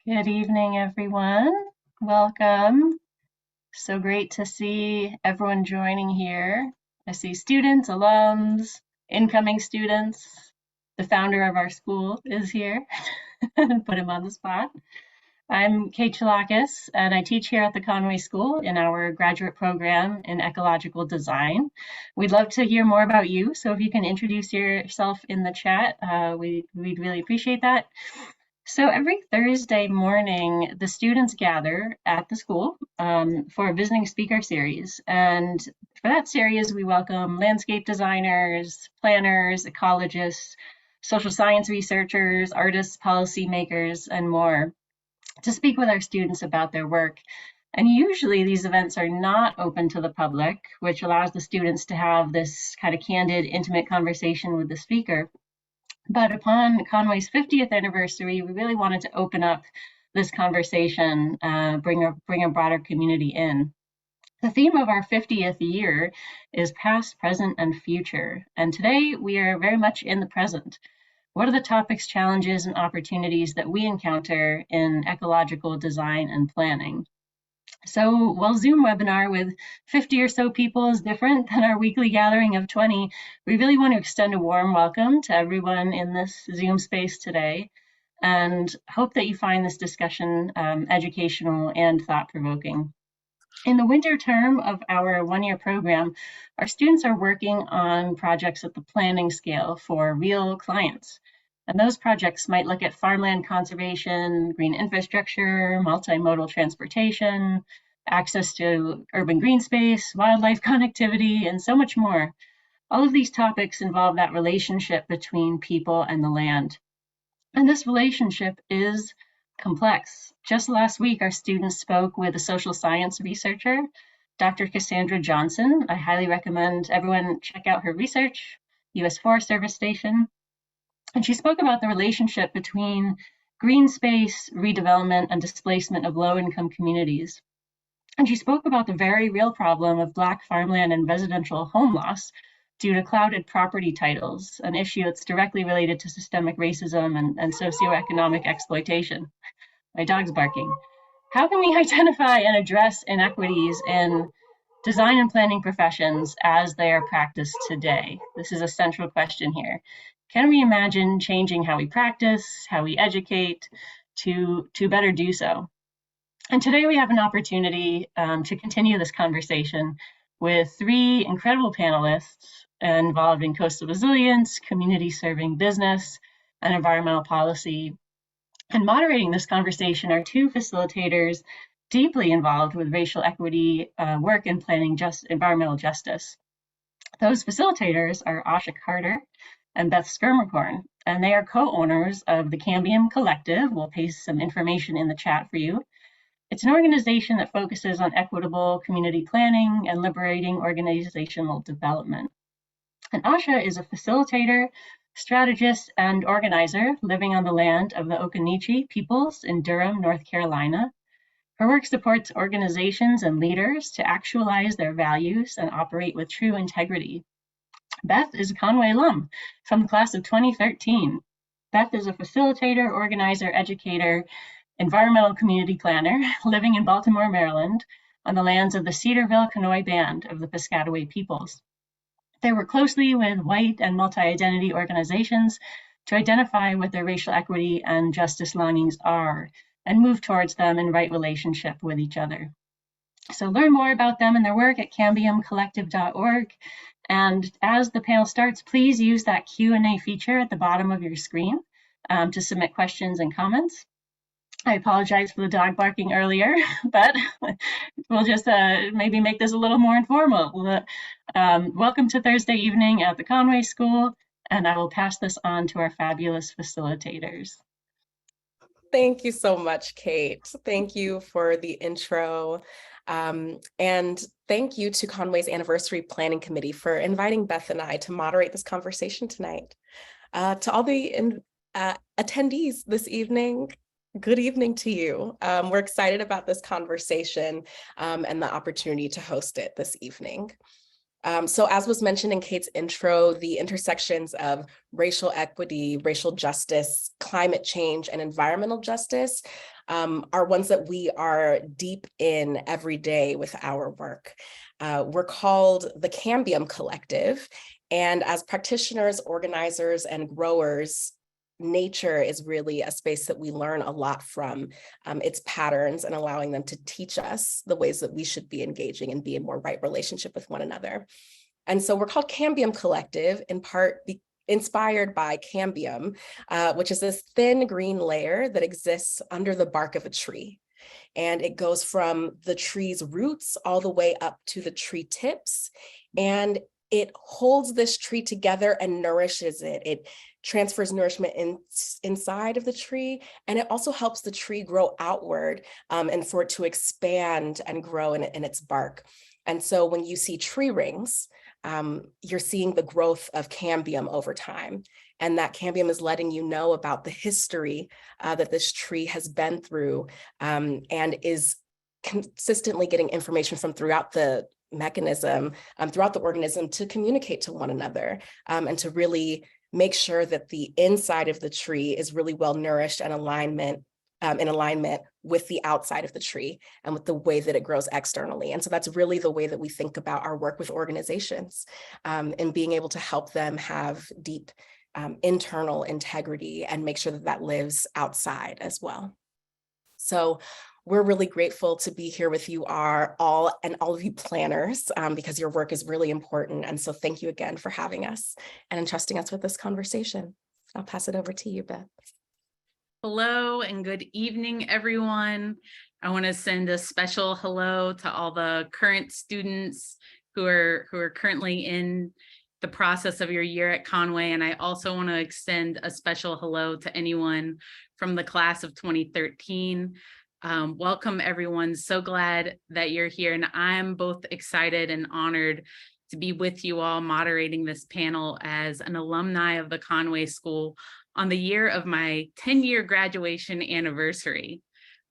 Good evening, everyone. Welcome. So great to see everyone joining here. I see students, alums, incoming students. The founder of our school is here. Put him on the spot. I'm Kate Chalakis, and I teach here at the Conway School in our graduate program in ecological design. We'd love to hear more about you, so if you can introduce yourself in the chat, we'd really appreciate that. So every Thursday morning, the students gather at the school for a visiting speaker series. And for that series, we welcome landscape designers, planners, ecologists, social science researchers, artists, policymakers, and more to speak with our students about their work. And usually these events are not open to the public, which allows the students to have this kind of candid, intimate conversation with the speaker. But upon Conway's 50th anniversary, we really wanted to open up this conversation, bring a broader community in. The theme of our 50th year is past, present, and future. And today we are very much in the present. What are the topics, challenges, and opportunities that we encounter in ecological design and planning? So while Zoom webinar with 50 or so people is different than our weekly gathering of 20, we really want to extend a warm welcome to everyone in this Zoom space today and hope that you find this discussion educational and thought-provoking. In the winter term of our one-year program, our students are working on projects at the planning scale for real clients. And those projects might look at farmland conservation, green infrastructure, multimodal transportation, access to urban green space, wildlife connectivity, and so much more. All of these topics involve that relationship between people and the land. And this relationship is complex. Just last week, our students spoke with a social science researcher, Dr. Cassandra Johnson. I highly recommend everyone check out her research, US Forest Service Station. And she spoke about the relationship between green space, redevelopment, and displacement of low-income communities. And she spoke about the very real problem of Black farmland and residential home loss due to clouded property titles, an issue that's directly related to systemic racism and socioeconomic exploitation. My dog's barking. How can we identify and address inequities in design and planning professions as they are practiced today? This is a central question here. Can we imagine changing how we practice, how we educate to better do so? And today we have an opportunity to continue this conversation with three incredible panelists involved in coastal resilience, community serving business, and environmental policy. And moderating this conversation are two facilitators deeply involved with racial equity work and planning environmental justice. Those facilitators are Asha Carter and Beth Schermerhorn, and they are co-owners of the Cambium Collective. We'll paste some information in the chat for you. It's an organization that focuses on equitable community planning and liberating organizational development. And Asha is a facilitator, strategist, and organizer living on the land of the Occaneechi peoples in Durham, North Carolina. Her work supports organizations and leaders to actualize their values and operate with true integrity. Beth is a Conway alum from the class of 2013. Beth is a facilitator, organizer, educator, environmental community planner living in Baltimore, Maryland, on the lands of the Cedarville Conoy Band of the Piscataway peoples. They work closely with white and multi-identity organizations to identify what their racial equity and justice longings are and move towards them in right relationship with each other. So learn more about them and their work at cambiumcollective.org. And as the panel starts, please use that Q&A feature at the bottom of your screen to submit questions and comments. I apologize for the dog barking earlier, but we'll just maybe make this a little more informal. Welcome to Thursday evening at the Conway School, and I will pass this on to our fabulous facilitators. Thank you so much, Kate. Thank you for the intro. And thank you to Conway's Anniversary Planning Committee for inviting Beth and I to moderate this conversation tonight. To all the attendees this evening, good evening to you. We're excited about this conversation and the opportunity to host it this evening. So as was mentioned in Kate's intro, the intersections of racial equity, racial justice, climate change, and environmental justice are ones that we are deep in every day with our work. We're called the Cambium Collective, and as practitioners, organizers, and growers, nature is really a space that we learn a lot from its patterns and allowing them to teach us the ways that we should be engaging and be in more right relationship with one another. And so we're called Cambium Collective, in part inspired by cambium, which is this thin green layer that exists under the bark of a tree. And it goes from the tree's roots all the way up to the tree tips. And it holds this tree together and nourishes it. It transfers nourishment inside of the tree, and it also helps the tree grow outward and for it to expand and grow in its bark. And so when you see tree rings, you're seeing the growth of cambium over time. And that cambium is letting you know about the history that this tree has been through and is consistently getting information from throughout the mechanism, throughout the organism to communicate to one another and to really make sure that the inside of the tree is really well nourished and in alignment with the outside of the tree and with the way that it grows externally. And so that's really the way that we think about our work with organizations and being able to help them have deep internal integrity and make sure that that lives outside as well. So we're really grateful to be here with you all of you planners because your work is really important. And so thank you again for having us and entrusting us with this conversation. I'll pass it over to you, Beth. Hello and good evening, everyone. I want to send a special hello to all the current students who are currently in the process of your year at Conway. And I also want to extend a special hello to anyone from the class of 2013. Welcome, everyone. So glad that you're here. And I'm both excited and honored to be with you all moderating this panel as an alumni of the Conway School on the year of my 10-year graduation anniversary.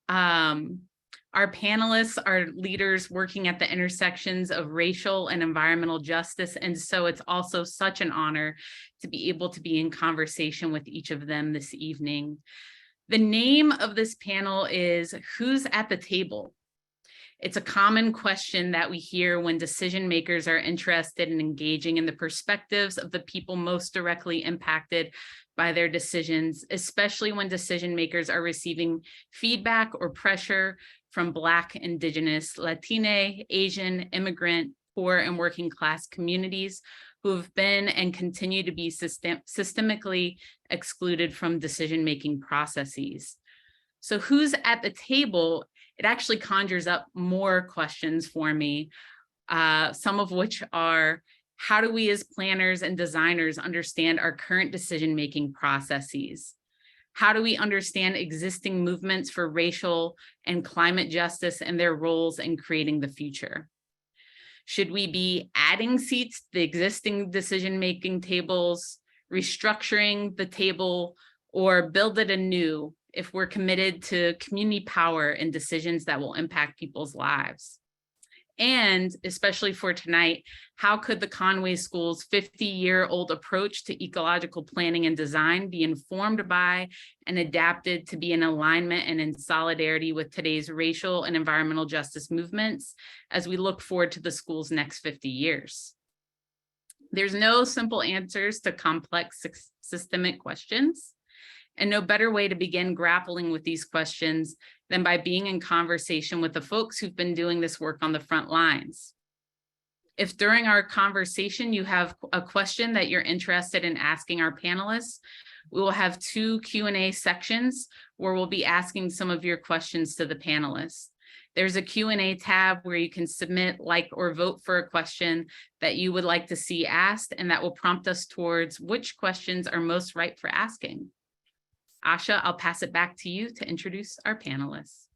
Our panelists are leaders working at the intersections of racial and environmental justice. And so it's also such an honor to be able to be in conversation with each of them this evening. The name of this panel is Who's at the Table? It's a common question that we hear when decision makers are interested in engaging in the perspectives of the people most directly impacted by their decisions, especially when decision makers are receiving feedback or pressure from Black, Indigenous, Latina, Asian, immigrant, poor, and working class communities who have been and continue to be systemically excluded from decision-making processes. So who's at the table? It actually conjures up more questions for me, some of which are, how do we as planners and designers understand our current decision-making processes? How do we understand existing movements for racial and climate justice and their roles in creating the future? Should we be adding seats to the existing decision-making tables, restructuring the table, or build it anew if we're committed to community power and decisions that will impact people's lives? And especially for tonight, how could the Conway School's 50-year-old approach to ecological planning and design be informed by and adapted to be in alignment and in solidarity with today's racial and environmental justice movements as we look forward to the school's next 50 years? There's no simple answers to complex systemic questions, and no better way to begin grappling with these questions than by being in conversation with the folks who've been doing this work on the front lines. If during our conversation you have a question that you're interested in asking our panelists, we will have 2 Q&A sections where we'll be asking some of your questions to the panelists. There's a Q&A tab where you can submit, like, or vote for a question that you would like to see asked, and that will prompt us towards which questions are most ripe for asking. Asha, I'll pass it back to you to introduce our panelists.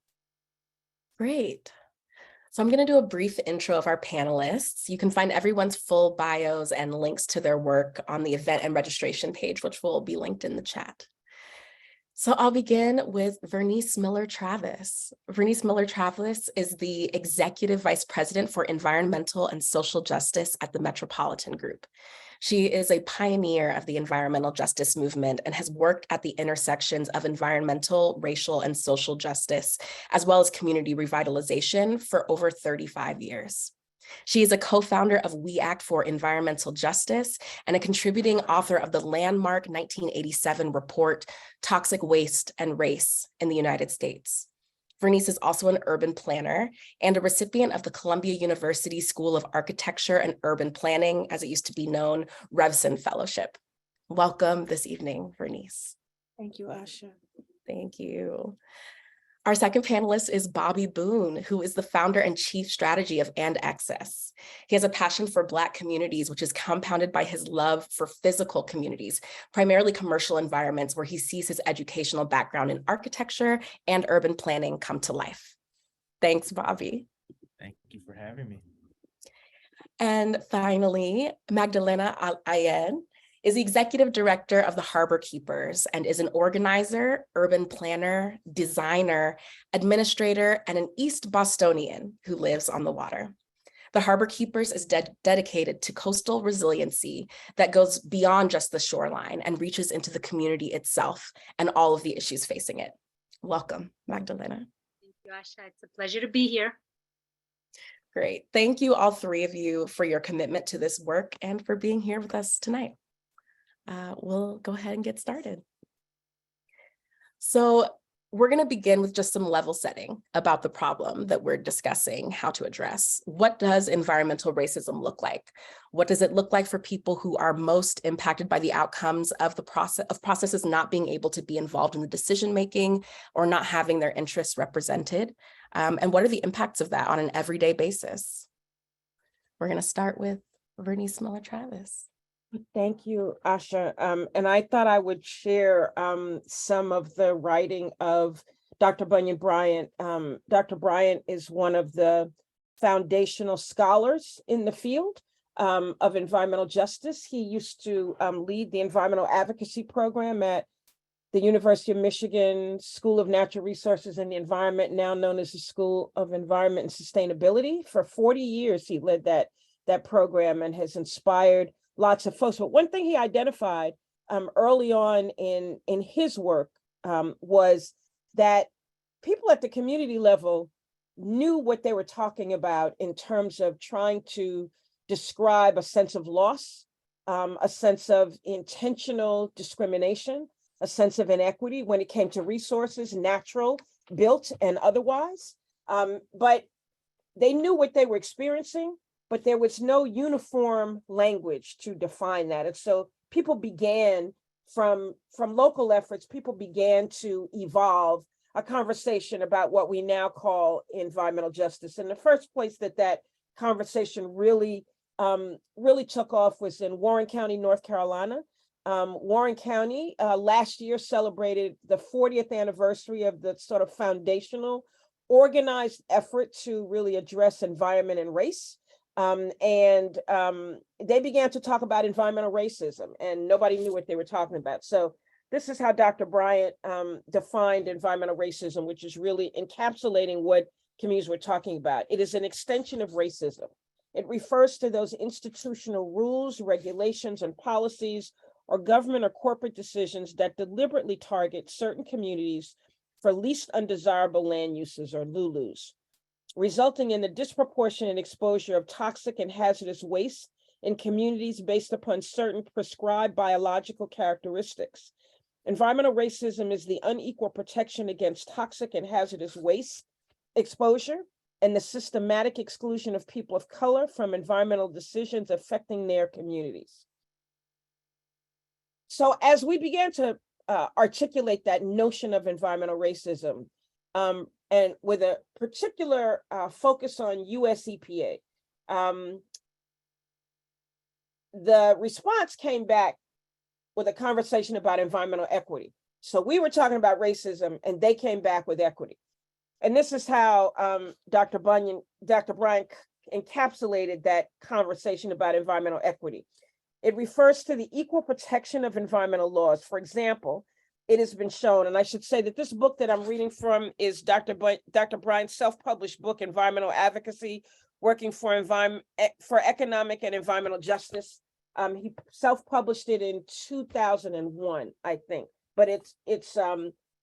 Great. So I'm going to do a brief intro of our panelists. You can find everyone's full bios and links to their work on the event and registration page, which will be linked in the chat. So I'll begin with Vernice Miller-Travis. Vernice Miller-Travis is the Executive Vice President for Environmental and Social Justice at the Metropolitan Group. She is a pioneer of the environmental justice movement and has worked at the intersections of environmental, racial, and social justice, as well as community revitalization for over 35 years. She is a co-founder of We Act for Environmental Justice and a contributing author of the landmark 1987 report, Toxic Waste and Race in the United States. Vernice is also an urban planner and a recipient of the Columbia University School of Architecture and Urban Planning, as it used to be known, Revson Fellowship. Welcome this evening, Vernice. Thank you, Asha. Thank you. Our second panelist is Bobby Boone, who is the founder and chief strategy of And Access. He has a passion for Black communities, which is compounded by his love for physical communities, primarily commercial environments where he sees his educational background in architecture and urban planning come to life. Thanks, Bobby. Thank you for having me. And finally, Magdalena Ayen is the executive director of the Harborkeepers and is an organizer, urban planner, designer, administrator, and an East Bostonian who lives on the water. The Harborkeepers is dedicated to coastal resiliency that goes beyond just the shoreline and reaches into the community itself and all of the issues facing it. Welcome, Magdalena. Thank you, Asha. It's a pleasure to be here. Great. Thank you, all three of you, for your commitment to this work and for being here with us tonight. We'll go ahead and get started. So we're going to begin with just some level setting about the problem that we're discussing how to address. What does environmental racism look like? What does it look like for people who are most impacted by the outcomes of the processes not being able to be involved in the decision making or not having their interests represented? And what are the impacts of that on an everyday basis? We're going to start with Vernice Miller-Travis. Thank you, Asha. And I thought I would share some of the writing of Dr. Bunyan Bryant. Dr. Bryant is one of the foundational scholars in the field of environmental justice. He used to lead the environmental advocacy program at the University of Michigan School of Natural Resources and the Environment, now known as the School of Environment and Sustainability. For 40 years, he led that program and has inspired lots of folks. But one thing he identified early on in his work was that people at the community level knew what they were talking about in terms of trying to describe a sense of loss, a sense of intentional discrimination, a sense of inequity when it came to resources, natural, built, and otherwise. But they knew what they were experiencing, but there was no uniform language to define that. And so people began from local efforts, people began to evolve a conversation about what we now call environmental justice. And the first place that conversation really took off was in Warren County, North Carolina. Warren County last year celebrated the 40th anniversary of the sort of foundational organized effort to really address environment and race. They began to talk about environmental racism, and nobody knew what they were talking about. So this is how Dr. Bryant defined environmental racism, which is really encapsulating what communities were talking about. It is an extension of racism. It refers to those institutional rules, regulations, and policies, or government or corporate decisions that deliberately target certain communities for least undesirable land uses, or LULUs, resulting in the disproportionate exposure of toxic and hazardous waste in communities based upon certain prescribed biological characteristics. Environmental racism is the unequal protection against toxic and hazardous waste exposure and the systematic exclusion of people of color from environmental decisions affecting their communities. So as we began to articulate that notion of environmental racism, and with a particular focus on US EPA, the response came back with a conversation about environmental equity. So we were talking about racism and they came back with equity. And this is how Dr. Bryant encapsulated that conversation about environmental equity. It refers to the equal protection of environmental laws. For example, it has been shown, and I should say that this book that I'm reading from is Dr. Bryant's self-published book, Environmental Advocacy, Working for Economic and Environmental Justice. He self-published it in 2001, I think, but it's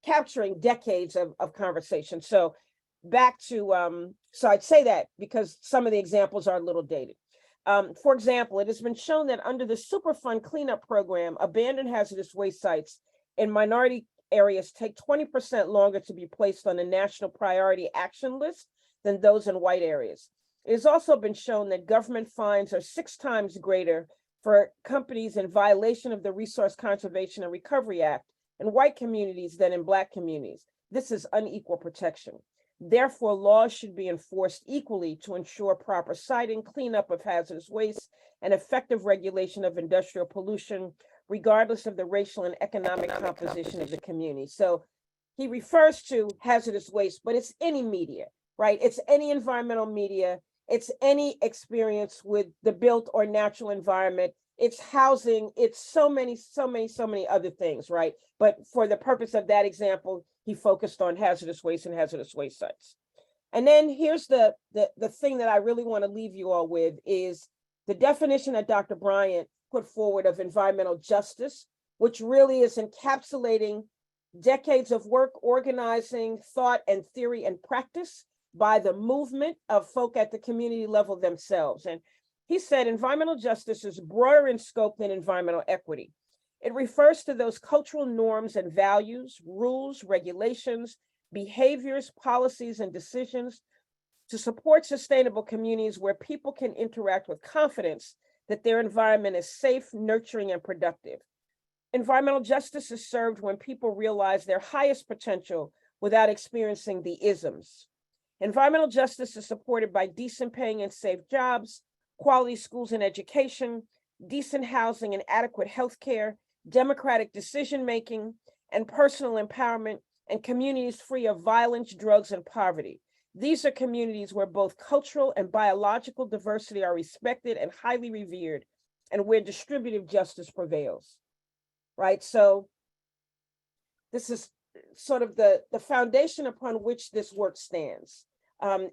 capturing decades of conversation. So back to, so I'd say that because some of the examples are a little dated. For example, it has been shown that under the Superfund cleanup program, abandoned hazardous waste sites in minority areas take 20% longer to be placed on the national priority action list than those in white areas. It has also been shown that government fines are 6 times greater for companies in violation of the Resource Conservation and Recovery Act in white communities than in Black communities. This is unequal protection. Therefore, laws should be enforced equally to ensure proper siting, cleanup of hazardous waste, and effective regulation of industrial pollution, regardless of the racial and economic composition of the community. So he refers to hazardous waste, but it's any media, right? It's any environmental media. It's any experience with the built or natural environment. It's housing. It's so many other things, right? But for the purpose of that example, he focused on hazardous waste and hazardous waste sites. And then here's the thing that I really want to leave you all with is the definition that Dr. Bryant put forward of environmental justice, which really is encapsulating decades of work, organizing, thought, and theory and practice by the movement of folk at the community level themselves. And he said environmental justice is broader in scope than environmental equity. It refers to those cultural norms and values, rules, regulations, behaviors, policies, and decisions to support sustainable communities where people can interact with confidence that their environment is safe, nurturing, and productive. Environmental justice is served when people realize their highest potential without experiencing the isms. Environmental justice is supported by decent paying and safe jobs, quality schools and education, decent housing and adequate health care, democratic decision-making, and personal empowerment, and communities free of violence, drugs, and poverty. These are communities where both cultural and biological diversity are respected and highly revered, and where distributive justice prevails, right? So this is sort of the foundation upon which this work stands,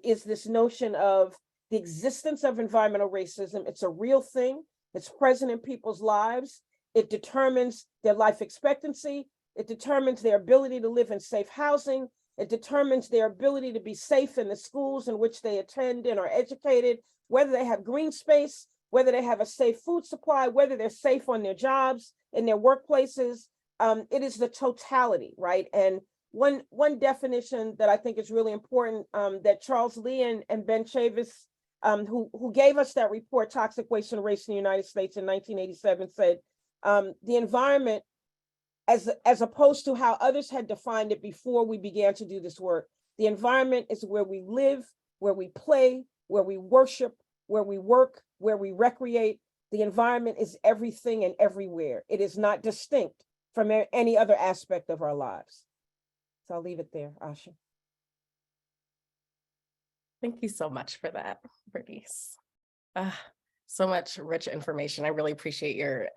is this notion of the existence of environmental racism. It's a real thing. It's present in people's lives. It determines their life expectancy. It determines their ability to live in safe housing. It determines their ability to be safe in the schools in which they attend and are educated, whether they have green space, whether they have a safe food supply, whether they're safe on their jobs, in their workplaces. It is the totality, right? And one definition that I think is really important, that Charles Lee and Ben Chavis, who gave us that report, Toxic Waste and Race in the United States in 1987, said, the environment, as opposed to how others had defined it before we began to do this work, the environment is where we live, where we play, where we worship, where we work, where we recreate. The environment is everything and everywhere. It is not distinct from any other aspect of our lives. So I'll leave it there, Asha. Thank you so much for that, Vernice. So much rich information. I really appreciate your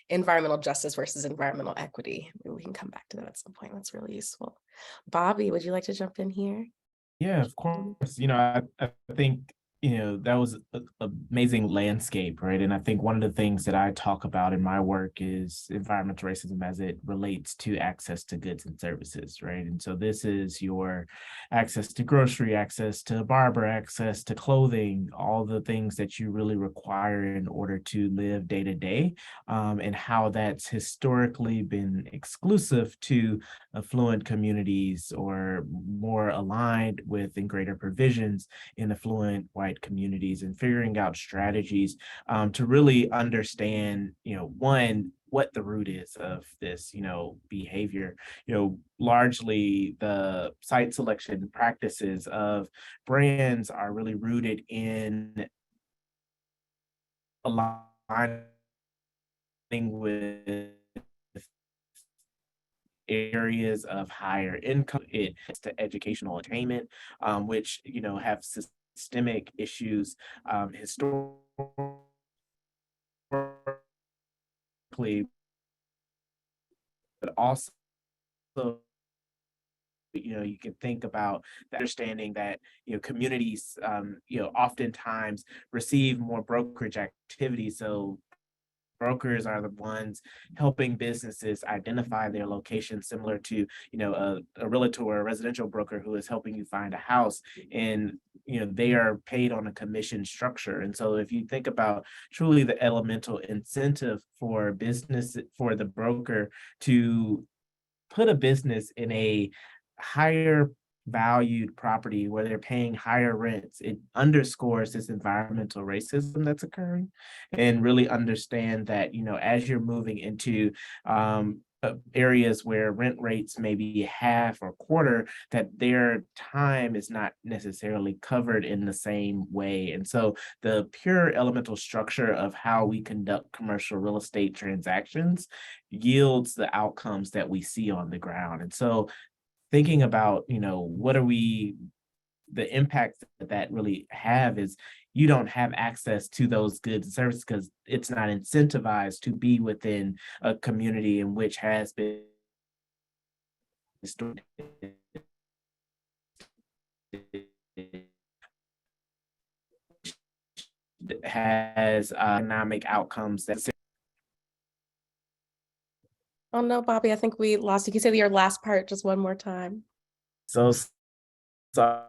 environmental justice versus environmental equity. Maybe we can come back to that at some point. That's really useful. Bobby, would you like to jump in here? Yeah, of course. I think, that was an amazing landscape, right? And I think one of the things that I talk about in my work is environmental racism as it relates to access to goods and services, right? And so this is your access to grocery, access to barber, access to clothing, all the things that you really require in order to live day to day, and how that's historically been exclusive to affluent communities or more aligned with and greater provisions in affluent white communities, and figuring out strategies to really understand, one, what the root is of this, behavior. Largely the site selection practices of brands are really rooted in aligning with areas of higher income, it's to educational attainment, which have systemic issues historically, but also you can think about the understanding that, communities, oftentimes receive more brokerage activity. So brokers are the ones helping businesses identify their location, similar to, a realtor or a residential broker who is helping you find a house. And, they are paid on a commission structure. And so if you think about truly the elemental incentive for business, for the broker to put a business in a higher valued property where they're paying higher rents, it underscores this environmental racism that's occurring. And really understand that, as you're moving into areas where rent rates may be half or quarter, that their time is not necessarily covered in the same way. And so the pure elemental structure of how we conduct commercial real estate transactions yields the outcomes that we see on the ground. And so thinking about, what are we, the impact that really have is you don't have access to those goods and services because it's not incentivized to be within a community in which has been has economic outcomes that. Oh no, Bobby, I think we lost you. Can you say your last part just one more time? So sorry.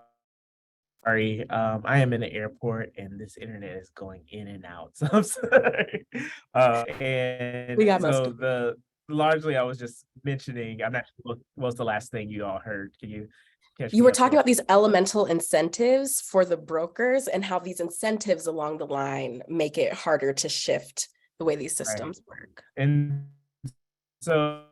I am in the airport and this internet is going in and out. So I'm sorry. And We got most so of largely I was just mentioning, I'm not sure what was the last thing you all heard. Can you catch You me were up talking there? about these elemental incentives for the brokers and how these incentives along the line make it harder to shift the way these systems work. And so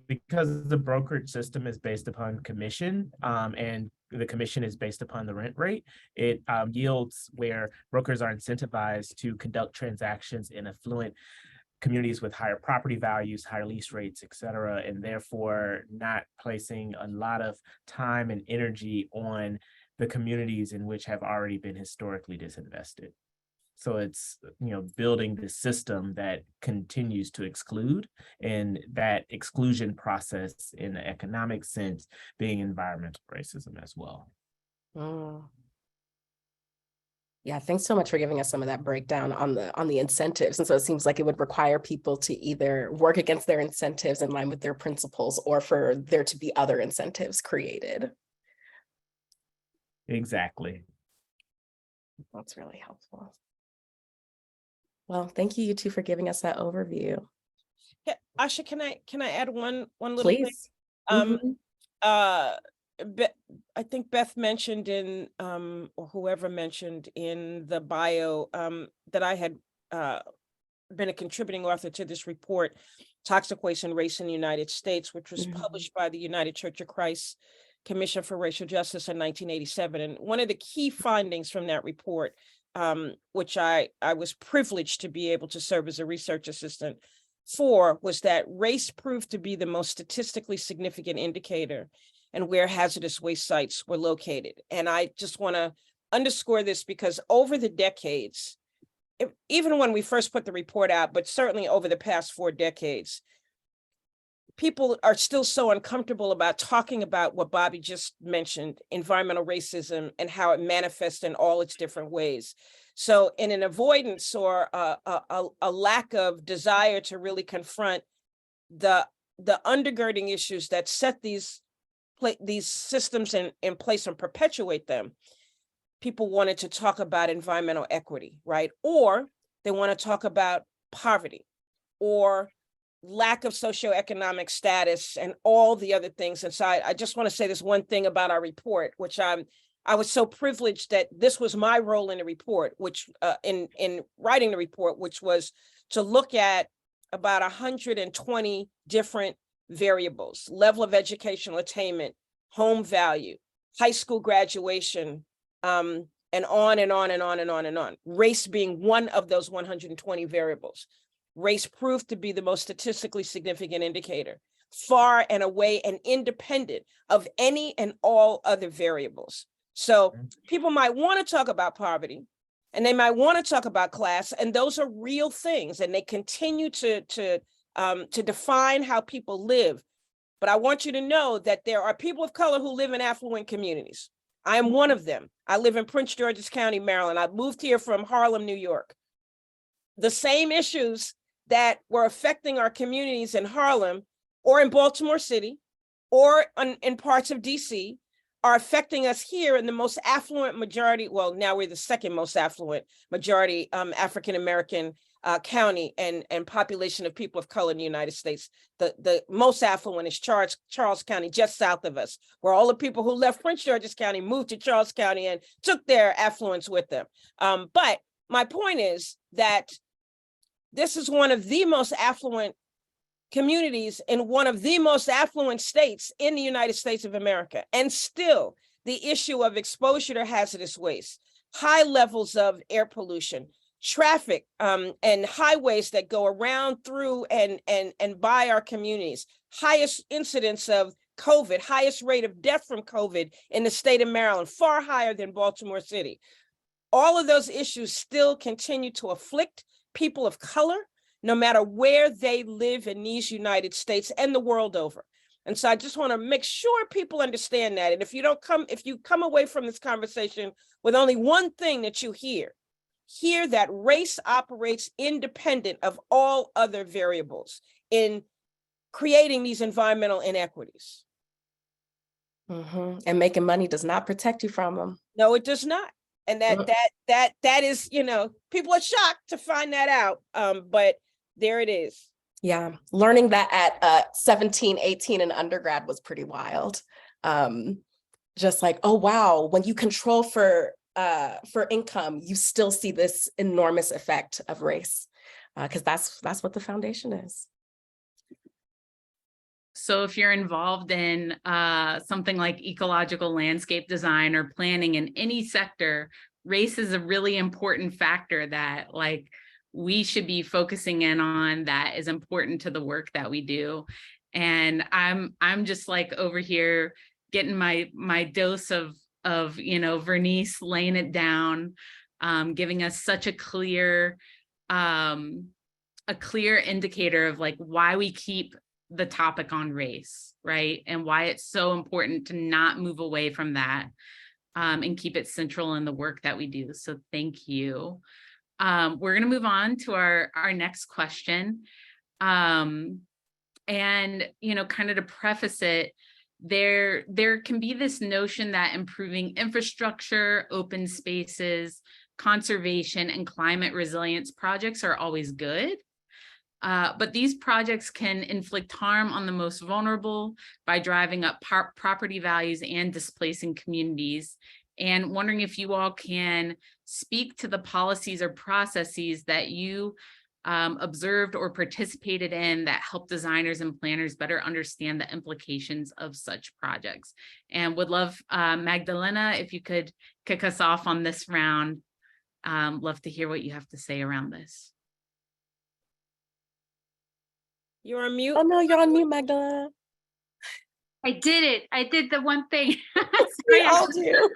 because the brokerage system is based upon commission, and the commission is based upon the rent rate, it yields where brokers are incentivized to conduct transactions in affluent communities with higher property values, higher lease rates, et cetera, and therefore not placing a lot of time and energy on the communities in which have already been historically disinvested. So it's, building the system that continues to exclude, and that exclusion process in the economic sense being environmental racism as well. Mm. Yeah, thanks so much for giving us some of that breakdown on the incentives. And so it seems like it would require people to either work against their incentives in line with their principles, or for there to be other incentives created. Exactly. That's really helpful. Well, thank you two for giving us that overview. Yeah, Asha, can I add one little Please. thing? I think Beth mentioned in or whoever mentioned in the bio that I had been a contributing author to this report, Toxic Waste and Race in the United States, which was published by the United Church of Christ Commission for Racial Justice in 1987. And one of the key findings from that report, which I was privileged to be able to serve as a research assistant for, was that race proved to be the most statistically significant indicator and where hazardous waste sites were located. And I just want to underscore this because over the decades, even when we first put the report out, but certainly over the past 4 decades, people are still so uncomfortable about talking about what Bobby just mentioned, environmental racism, and how it manifests in all its different ways. So in an avoidance or a lack of desire to really confront the undergirding issues that set these systems in place and perpetuate them, people wanted to talk about environmental equity, right? Or they want to talk about poverty or lack of socioeconomic status and all the other things. And so I just want to say this one thing about our report, which I was so privileged that this was my role in the report, which in writing the report, which was to look at about 120 different variables: level of educational attainment, home value, high school graduation, and on and on and on and on and on. Race being one of those 120 variables. Race proved to be the most statistically significant indicator, far and away and independent of any and all other variables. So people might want to talk about poverty, and they might want to talk about class, and those are real things, and they continue to define how people live. But I want you to know that there are people of color who live in affluent communities. I am one of them. I live in Prince George's County, Maryland. I moved here from Harlem, New York. The same issues that were affecting our communities in Harlem or in Baltimore City or in parts of DC are affecting us here in the most affluent majority. Well, now we're the second most affluent majority African-American county and population of people of color in the United States. The most affluent is Charles County, just south of us, where all the people who left Prince George's County moved to Charles County and took their affluence with them. But my point is that this is one of the most affluent communities in one of the most affluent states in the United States of America. And still, the issue of exposure to hazardous waste, high levels of air pollution, traffic and highways that go around, through, and by our communities, highest incidence of COVID, highest rate of death from COVID in the state of Maryland, far higher than Baltimore City. All of those issues still continue to afflict people of color, no matter where they live in these United States and the world over. And so I just want to make sure people understand that. And if you come away from this conversation with only one thing that you hear that race operates independent of all other variables in creating these environmental inequities. And making money does not protect you from them. No, it does not. And that is, people are shocked to find that out. But there it is. Yeah. Learning that at 17, 18 in undergrad was pretty wild. Just like, oh, wow, when you control for income, you still see this enormous effect of race, because that's what the foundation is. So if you're involved in something like ecological landscape design or planning in any sector, race is a really important factor that we should be focusing in on, that is important to the work that we do. And I'm just over here getting my dose of Vernice, laying it down, giving us such a clear indicator of why we keep the topic on race, right? And why it's so important to not move away from that and keep it central in the work that we do. So thank you. We're going to move on to our next question. And, kind of to preface it, there can be this notion that improving infrastructure, open spaces, conservation, and climate resilience projects are always good. But these projects can inflict harm on the most vulnerable by driving up property values and displacing communities. And wondering if you all can speak to the policies or processes that you observed or participated in that help designers and planners better understand the implications of such projects. And would love, Magdalena, if you could kick us off on this round. Love to hear what you have to say around this. You're on mute. Oh no, you're on mute, Magdalena. I did it. I did the one thing. We all do.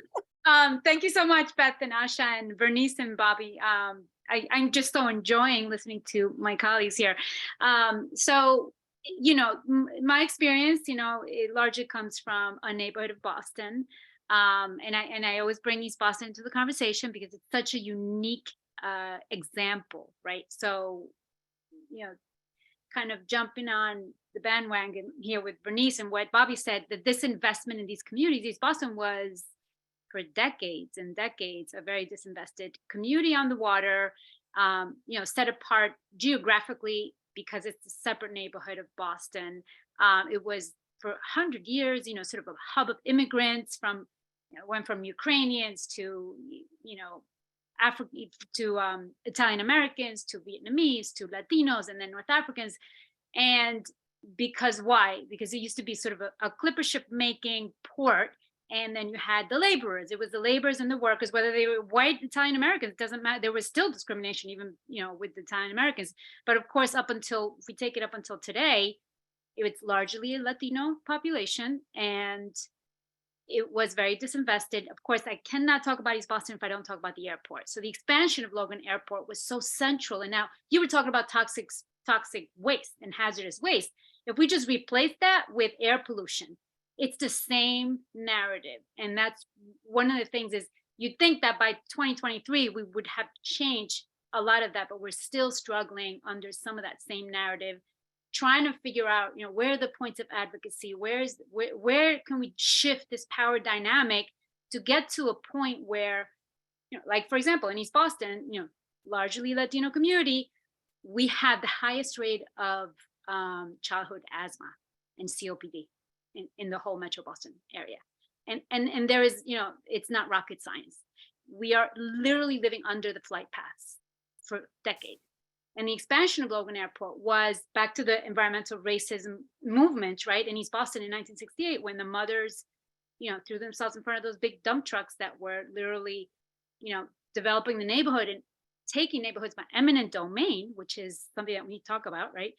Thank you so much, Beth and Asha and Vernice and Bobby. I'm just so enjoying listening to my colleagues here. So, my experience, it largely comes from a neighborhood of Boston. And I always bring East Boston into the conversation because it's such a unique example, right? So, kind of jumping on the bandwagon here with Vernice and what Bobby said, that this investment in these communities, East Boston was for decades and decades a very disinvested community on the water, set apart geographically because it's a separate neighborhood of Boston. It was for 100 years, sort of a hub of immigrants from, went from Ukrainians to, Italian Americans, to Vietnamese, to Latinos, and then North Africans. And because why? Because it used to be sort of a clipper ship making port. And then you had the laborers. It was the laborers and the workers, whether they were white Italian Americans, it doesn't matter. There was still discrimination, even, with the Italian Americans. But of course, if we take it up until today, it's largely a Latino population. And it was very disinvested. Of course, I cannot talk about East Boston if I don't talk about the airport. So the expansion of Logan Airport was so central. And now you were talking about toxic waste and hazardous waste. If we just replace that with air pollution, it's the same narrative. And that's one of the things is you'd think that by 2023, we would have changed a lot of that, but we're still struggling under some of that same narrative, trying to figure out, where are the points of advocacy? Where can we shift this power dynamic to get to a point where, like, for example, in East Boston, largely Latino community, we have the highest rate of childhood asthma and COPD in the whole Metro Boston area. And there is, it's not rocket science. We are literally living under the flight paths for decades. And the expansion of Logan Airport was back to the environmental racism movement, right? In East Boston in 1968, when the mothers, threw themselves in front of those big dump trucks that were literally, developing the neighborhood and taking neighborhoods by eminent domain, which is something that we talk about, right?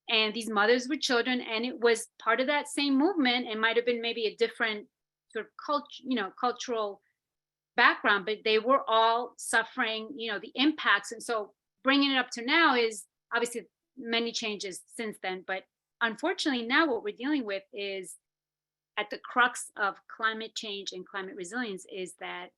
And these mothers with children, and it was part of that same movement. It might have been maybe a different sort of cultural background, but they were all suffering, the impacts. And so bringing it up to now is obviously many changes since then, but unfortunately now what we're dealing with is at the crux of climate change and climate resilience is that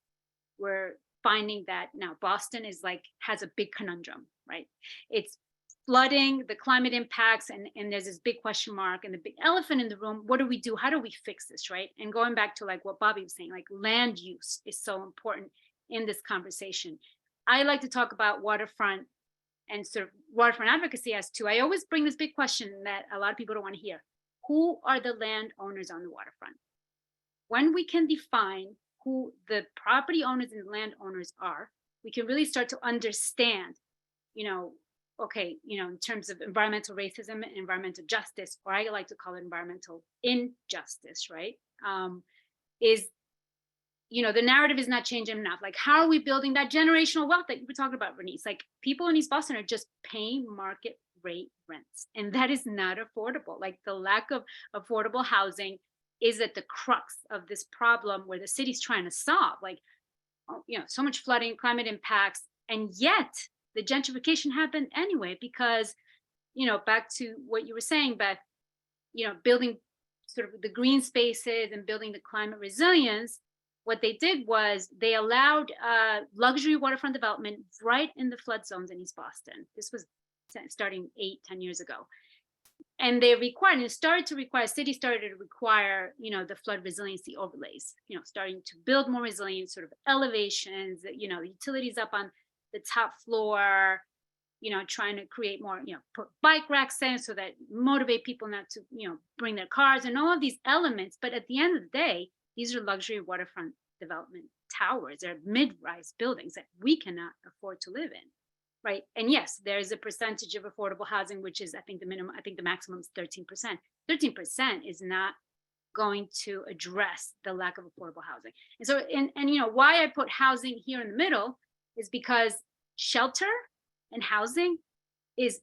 we're finding that now Boston is has a big conundrum, right? It's flooding, the climate impacts, and there's this big question mark and the big elephant in the room. What do we do? How do we fix this, right? And going back to what Bobby was saying, land use is so important in this conversation. I like to talk about waterfront and sort of waterfront advocacy as to, I always bring this big question that a lot of people don't want to hear. Who are the landowners on the waterfront? When we can define who the property owners and landowners are, we can really start to understand, okay, in terms of environmental racism and environmental justice, or I like to call it environmental injustice, right? Is the narrative is not changing enough. How are we building that generational wealth that you were talking about, Vernice? People in East Boston are just paying market rate rents, and that is not affordable. The lack of affordable housing is at the crux of this problem where the city's trying to solve. So much flooding, climate impacts, and yet the gentrification happened anyway because, back to what you were saying, Beth, building sort of the green spaces and building the climate resilience. What they did was they allowed luxury waterfront development right in the flood zones in East Boston. This was starting 8-10 years ago. And they required, and city started to require, the flood resiliency overlays, starting to build more resilient sort of elevations, utilities up on the top floor, trying to create more, put bike racks in so that motivate people not to, bring their cars and all of these elements. But at the end of the day, these are luxury waterfront development towers. They're mid-rise buildings that we cannot afford to live in, right? And yes, there's a percentage of affordable housing, which is, I think the maximum is 13%. 13% is not going to address the lack of affordable housing. And so, and why I put housing here in the middle is because shelter and housing is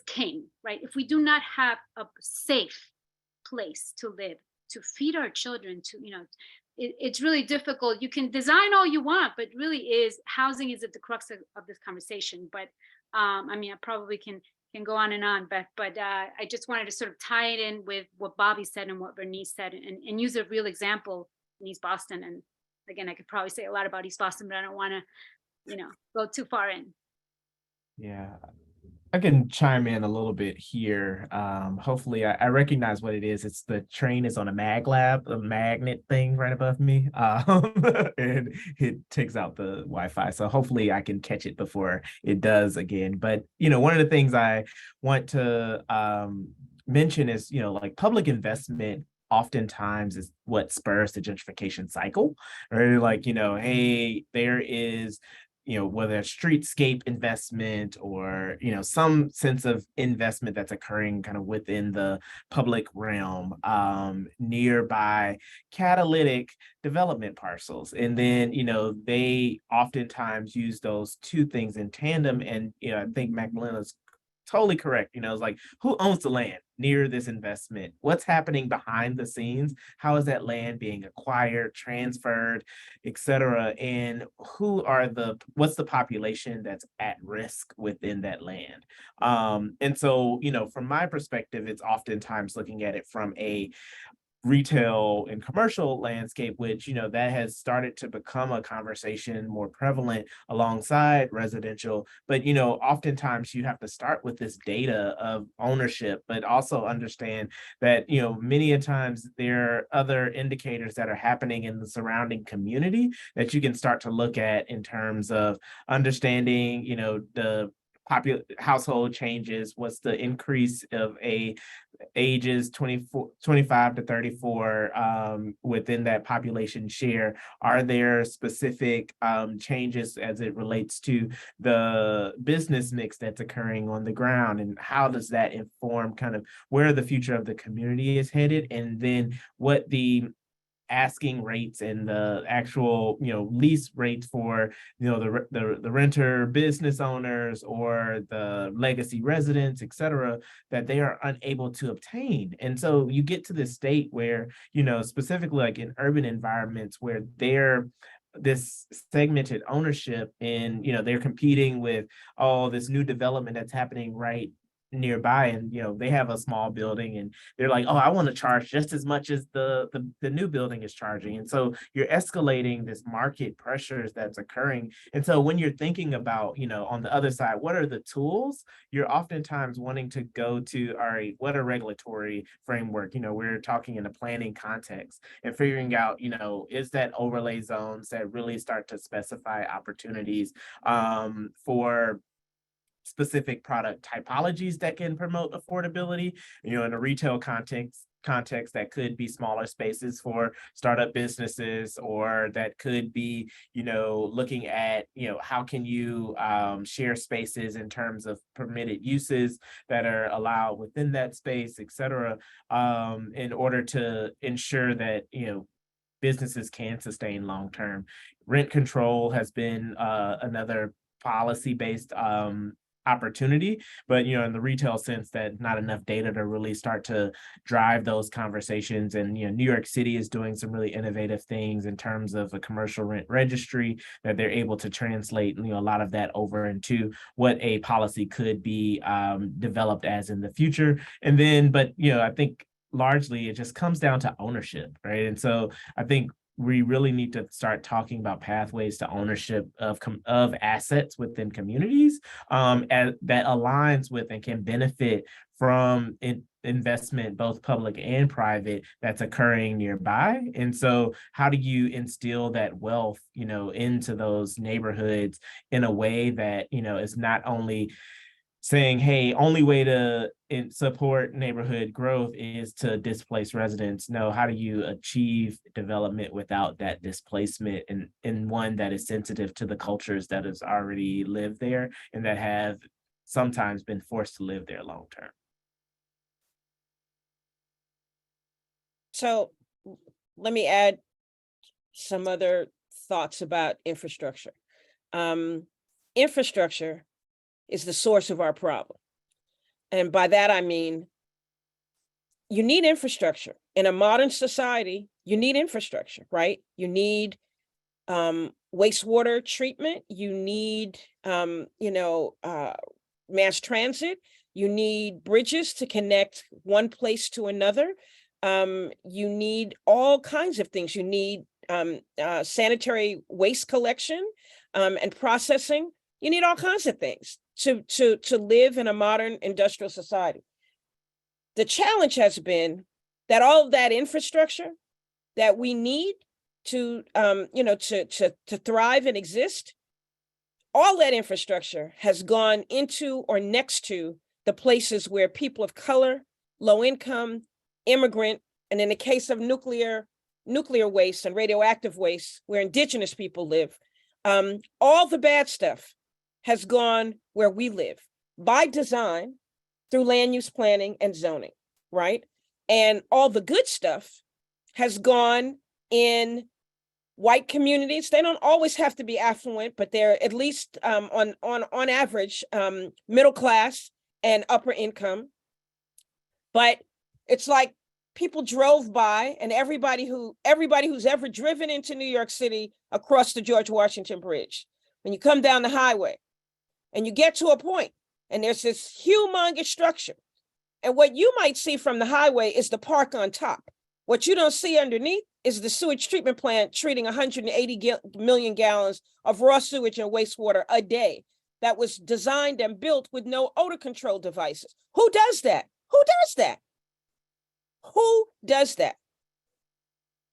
king, right? If we do not have a safe place to live, to feed our children, to, it's really difficult. You can design all you want, but really housing is at the crux of this conversation. But I probably can go on and on, Beth, but I just wanted to sort of tie it in with what Bobby said and what Vernice said and use a real example in East Boston. And again, I could probably say a lot about East Boston, but I don't want to, go too far in. Yeah, I can chime in a little bit here. Hopefully I recognize what it is. It's the train is on a magnet thing right above me. And it takes out the Wi-Fi. So hopefully I can catch it before it does again. But, one of the things I want to mention is, public investment oftentimes is what spurs the gentrification cycle. Right? Hey, there is whether it's streetscape investment or, some sense of investment that's occurring kind of within the public realm, nearby catalytic development parcels. And then, they oftentimes use those two things in tandem. And, I think Magdalena's totally correct. It's like, who owns the land near this investment? What's happening behind the scenes? How is that land being acquired, transferred, et cetera? And what's the population that's at risk within that land? And so, from my perspective, it's oftentimes looking at it from a retail and commercial landscape, which that has started to become a conversation more prevalent alongside residential. But oftentimes you have to start with this data of ownership, but also understand that many a times there are other indicators that are happening in the surrounding community that you can start to look at in terms of understanding the household changes, what's the increase of ages 25 to 34 within that population share. Are there specific changes as it relates to the business mix that's occurring on the ground, and how does that inform kind of where the future of the community is headed, and then what the asking rates and the actual lease rates for the renter business owners or the legacy residents, et cetera, that they are unable to obtain. And so you get to this state where specifically like in urban environments where this segmented ownership, and they're competing with all this new development that's happening right nearby, and they have a small building and they're like, oh, I want to charge just as much as the new building is charging. And so you're escalating this market pressures that's occurring. And so when you're thinking about on the other side, what are the tools, you're oftentimes wanting to go to, all right, what a regulatory framework, we're talking in a planning context, and figuring out is that overlay zones that really start to specify opportunities for specific product typologies that can promote affordability. In a retail context that could be smaller spaces for startup businesses, or that could be looking at how can you share spaces in terms of permitted uses that are allowed within that space, et cetera, in order to ensure that businesses can sustain long term. Rent control has been another policy-based opportunity, but in the retail sense, that not enough data to really start to drive those conversations. And New York City is doing some really innovative things in terms of a commercial rent registry that they're able to translate a lot of that over into what a policy could be developed as in the future. And then, but I think largely it just comes down to ownership, right? And so I think we really need to start talking about pathways to ownership of assets within communities that aligns with and can benefit from investment, both public and private, that's occurring nearby. And so how do you instill that wealth into those neighborhoods in a way that is not only saying, hey, only way to support neighborhood growth is to displace residents. No, how do you achieve development without that displacement, and one that is sensitive to the cultures that has already lived there and that have sometimes been forced to live there long term? So let me add some other thoughts about infrastructure. Infrastructure is the source of our problem. And by that, I mean, you need infrastructure. In a modern society, you need infrastructure, right? You need wastewater treatment. You need, mass transit. You need bridges to connect one place to another. You need all kinds of things. You need sanitary waste collection and processing. You need all kinds of things to live in a modern industrial society. The challenge has been that all of that infrastructure that we need to thrive and exist, all that infrastructure has gone into or next to the places where people of color, low income, immigrant, and in the case of nuclear waste and radioactive waste, where indigenous people live, all the bad stuff has gone where we live by design through land use planning and zoning, right? And all the good stuff has gone in white communities. They don't always have to be affluent, but they're at least on average middle class and upper income. But it's like people drove by, and everybody who's ever driven into New York City across the George Washington Bridge, when you come down the highway and you get to a point and there's this humongous structure, and what you might see from the highway is the park on top. What you don't see underneath is the sewage treatment plant treating 180 million gallons of raw sewage and wastewater a day that was designed and built with no odor control devices. Who does that? Who does that? Who does that?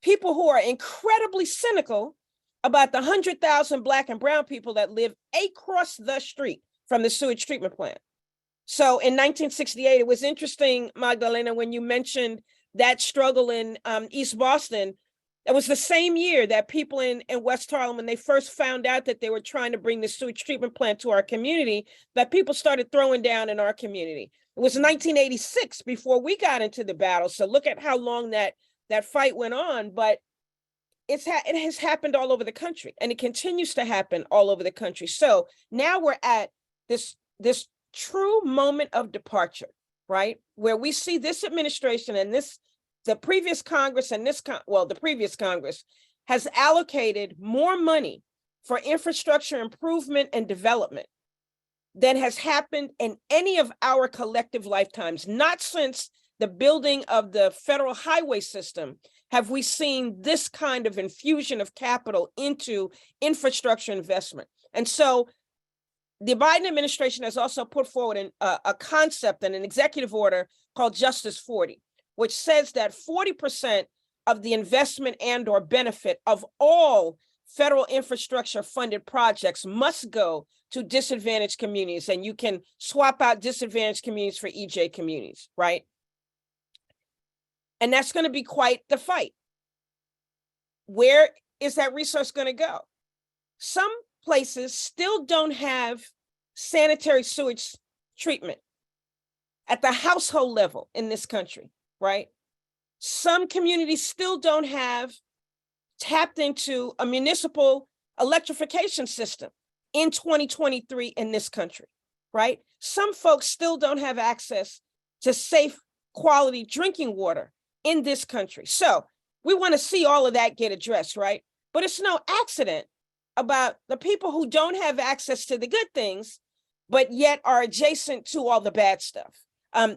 People who are incredibly cynical about the 100,000 Black and brown people that live across the street from the sewage treatment plant. So in 1968, it was interesting, Magdalena, when you mentioned that struggle in East Boston. It was the same year that people in West Harlem, when they first found out that they were trying to bring the sewage treatment plant to our community, that people started throwing down in our community. It was 1986 before we got into the battle. So look at how long that fight went on. But it has happened all over the country, and it continues to happen all over the country. So now we're at this true moment of departure, right? Where we see this administration and the previous Congress and the previous Congress has allocated more money for infrastructure improvement and development than has happened in any of our collective lifetimes. Not since the building of the federal highway system have we seen this kind of infusion of capital into infrastructure investment. And so the Biden administration has also put forward a concept and an executive order called Justice 40, which says that 40% of the investment and or benefit of all federal infrastructure funded projects must go to disadvantaged communities. And you can swap out disadvantaged communities for EJ communities, right? And that's going to be quite the fight. Where is that resource going to go? Some places still don't have sanitary sewage treatment at the household level in this country, right? Some communities still don't have tapped into a municipal electrification system in 2023 in this country, right? Some folks still don't have access to safe, quality drinking water in this country. So we want to see all of that get addressed, right? But it's no accident about the people who don't have access to the good things, but yet are adjacent to all the bad stuff.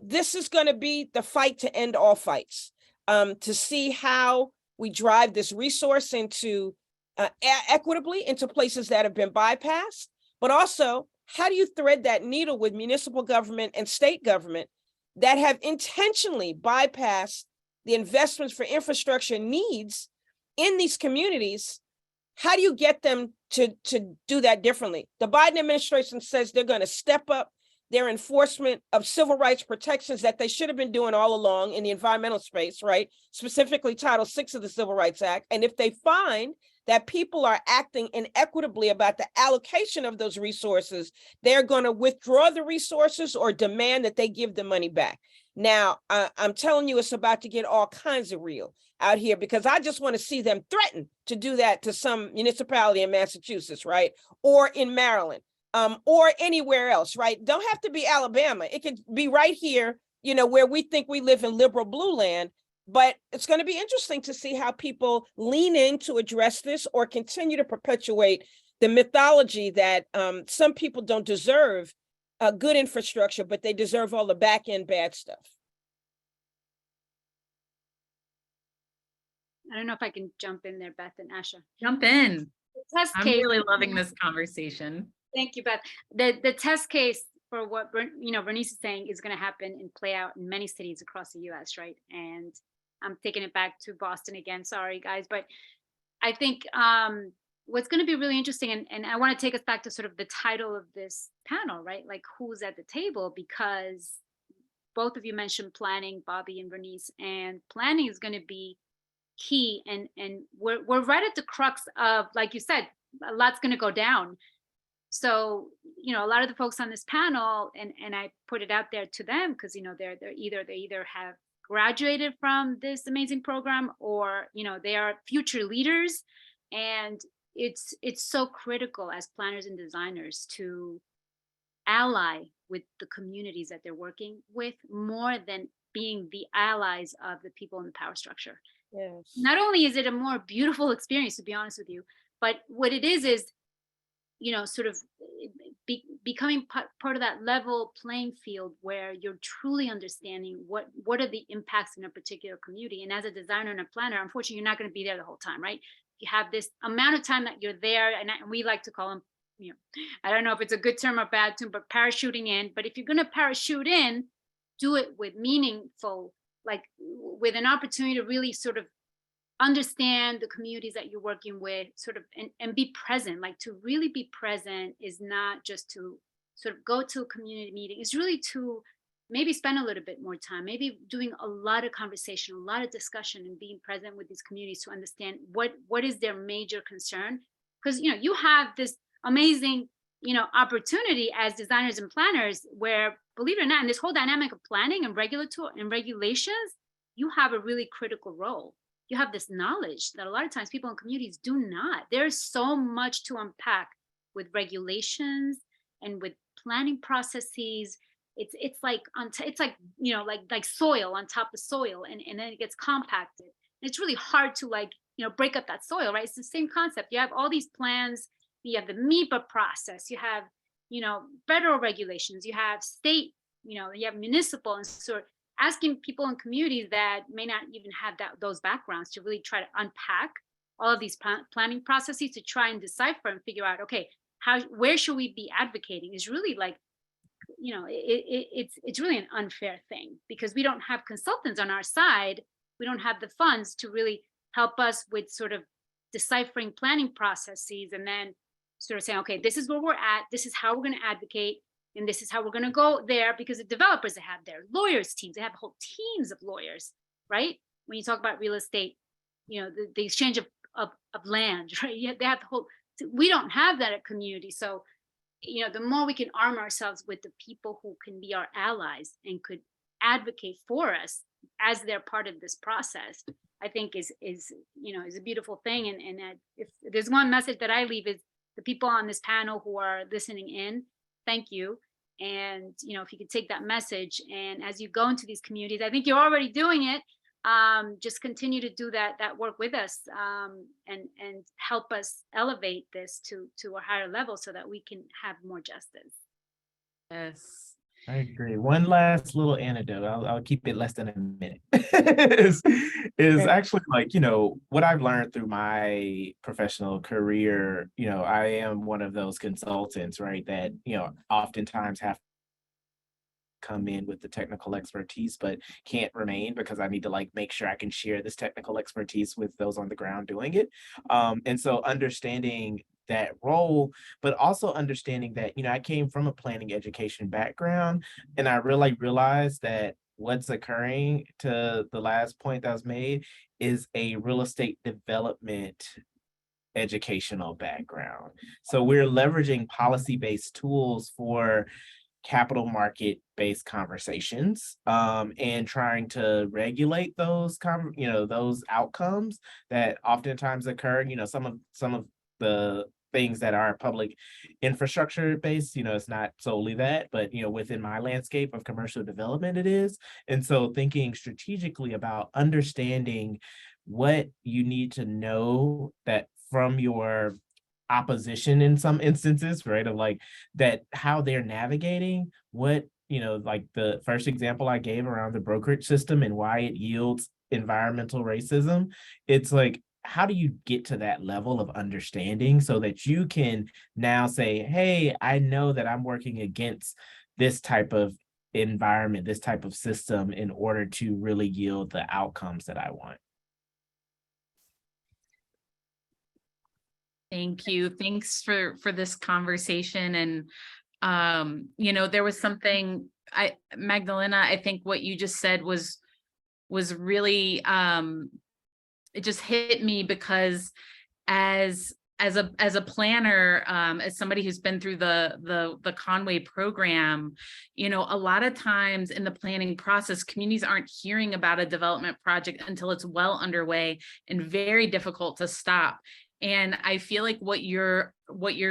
This is going to be the fight to end all fights, to see how we drive this resource into equitably into places that have been bypassed, but also how do you thread that needle with municipal government and state government that have intentionally bypassed the investments for infrastructure needs in these communities? How do you get them to do that differently? The Biden administration says they're going to step up their enforcement of civil rights protections that they should have been doing all along in the environmental space, right? Specifically Title VI of the Civil Rights Act. And if they find that people are acting inequitably about the allocation of those resources, they're going to withdraw the resources or demand that they give the money back. Now, I'm telling you, it's about to get all kinds of real out here, because I just want to see them threaten to do that to some municipality in Massachusetts, right? Or in Maryland, or anywhere else, right? Don't have to be Alabama. It could be right here, where we think we live in liberal blue land. But it's going to be interesting to see how people lean in to address this or continue to perpetuate the mythology that some people don't deserve good infrastructure, but they deserve all the back end bad stuff. I don't know if I can jump in there, Beth and Asha. Jump in. I'm case, really loving this conversation. Thank you, Beth. The test case for what Vernice is saying is going to happen and play out in many cities across the U.S., right? And I'm taking it back to Boston again. Sorry, guys, but I think what's going to be really interesting, and I want to take us back to sort of the title of this panel, right? Like, who's at the table? Because both of you mentioned planning, Bobby and Vernice, and planning is going to be key. And we're right at the crux of, like you said, a lot's going to go down. So, a lot of the folks on this panel, and I put it out there to them because, they either have graduated from this amazing program or, they are future leaders. And it's so critical as planners and designers to ally with the communities that they're working with, more than being the allies of the people in the power structure. Yes. Not only is it a more beautiful experience, to be honest with you, but what it is, sort of becoming part of that level playing field where you're truly understanding what are the impacts in a particular community. And as a designer and a planner, unfortunately, you're not going to be there the whole time, right? You have this amount of time that you're there, and we like to call them, I don't know if it's a good term or bad term, but parachuting in. But if you're going to parachute in, do it with meaningful, like with an opportunity to really sort of understand the communities that you're working with, sort of, and be present. Like, to really be present is not just to sort of go to a community meeting. It's really to maybe spend a little bit more time, maybe doing a lot of conversation, a lot of discussion, and being present with these communities to understand what is their major concern. Because you have this amazing opportunity as designers and planners, where, believe it or not, in this whole dynamic of planning and regulatory and regulations, you have a really critical role. You have this knowledge that a lot of times people in communities do not. There's so much to unpack with regulations and with planning processes. It's like like soil on top of soil, and then it gets compacted. And it's really hard to break up that soil, right? It's the same concept. You have all these plans. You have the MEPA process. You have federal regulations. You have state. You have municipal, and sort of asking people in communities that may not even have those backgrounds to really try to unpack all of these planning processes to try and decipher and figure out, okay, where should we be advocating, is really like, it's really an unfair thing, because we don't have consultants on our side. We don't have the funds to really help us with sort of deciphering planning processes, and then sort of saying, okay, this is where we're at, this is how we're going to advocate, and this is how we're going to go there. Because the developers, they have their lawyers teams, they have whole teams of lawyers, right? When you talk about real estate, the exchange of land, right? They have the whole, we don't have that at community. So, the more we can arm ourselves with the people who can be our allies and could advocate for us as they're part of this process, I think is a beautiful thing. And if there's one message that I leave, is the people on this panel who are listening in, thank you. And if you could take that message, and as you go into these communities, I think you're already doing it, just continue to do that work with us, and help us elevate this to a higher level so that we can have more justice. Yes. I agree. One last little anecdote, I'll keep it less than a minute, is actually what I've learned through my professional career. I am one of those consultants, right, that, oftentimes have come in with the technical expertise, but can't remain because I need to make sure I can share this technical expertise with those on the ground doing it. And so understanding that role, but also understanding that, I came from a planning education background, and I really realized that what's occurring, to the last point that was made, is a real estate development educational background. So we're leveraging policy-based tools for capital market-based conversations, and trying to regulate those those outcomes that oftentimes occur. Some of the things that are public infrastructure based, it's not solely that, but within my landscape of commercial development, it is. And so thinking strategically about understanding what you need to know that from your opposition in some instances, right, of that, how they're navigating what, the first example I gave around the brokerage system and why it yields environmental racism. It's how do you get to that level of understanding so that you can now say, hey, I know that I'm working against this type of environment, this type of system, in order to really yield the outcomes that I want. Thank you. Thanks for this conversation. And there was something, Magdalena, I think what you just said was really it just hit me, because as a planner, as somebody who's been through the Conway program, a lot of times in the planning process, communities aren't hearing about a development project until it's well underway and very difficult to stop. And I feel like what you're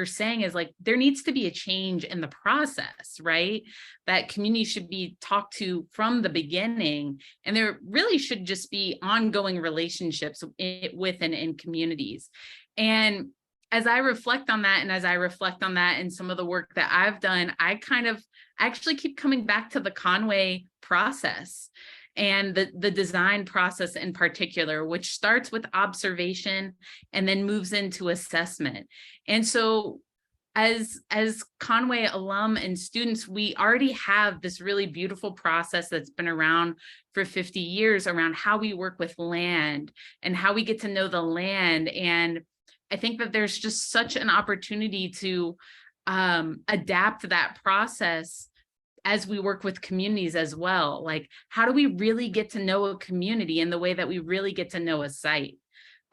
saying is like, there needs to be a change in the process, right? That community should be talked to from the beginning. And there really should just be ongoing relationships with and in communities. And as I reflect on that, and some of the work that I've done, I actually keep coming back to the Conway process and the design process in particular, which starts with observation and then moves into assessment. And so as Conway alum and students, we already have this really beautiful process that's been around for 50 years around how we work with land and how we get to know the land. And I think that there's just such an opportunity to adapt that process as we work with communities as well. Like, how do we really get to know a community in the way that we really get to know a site?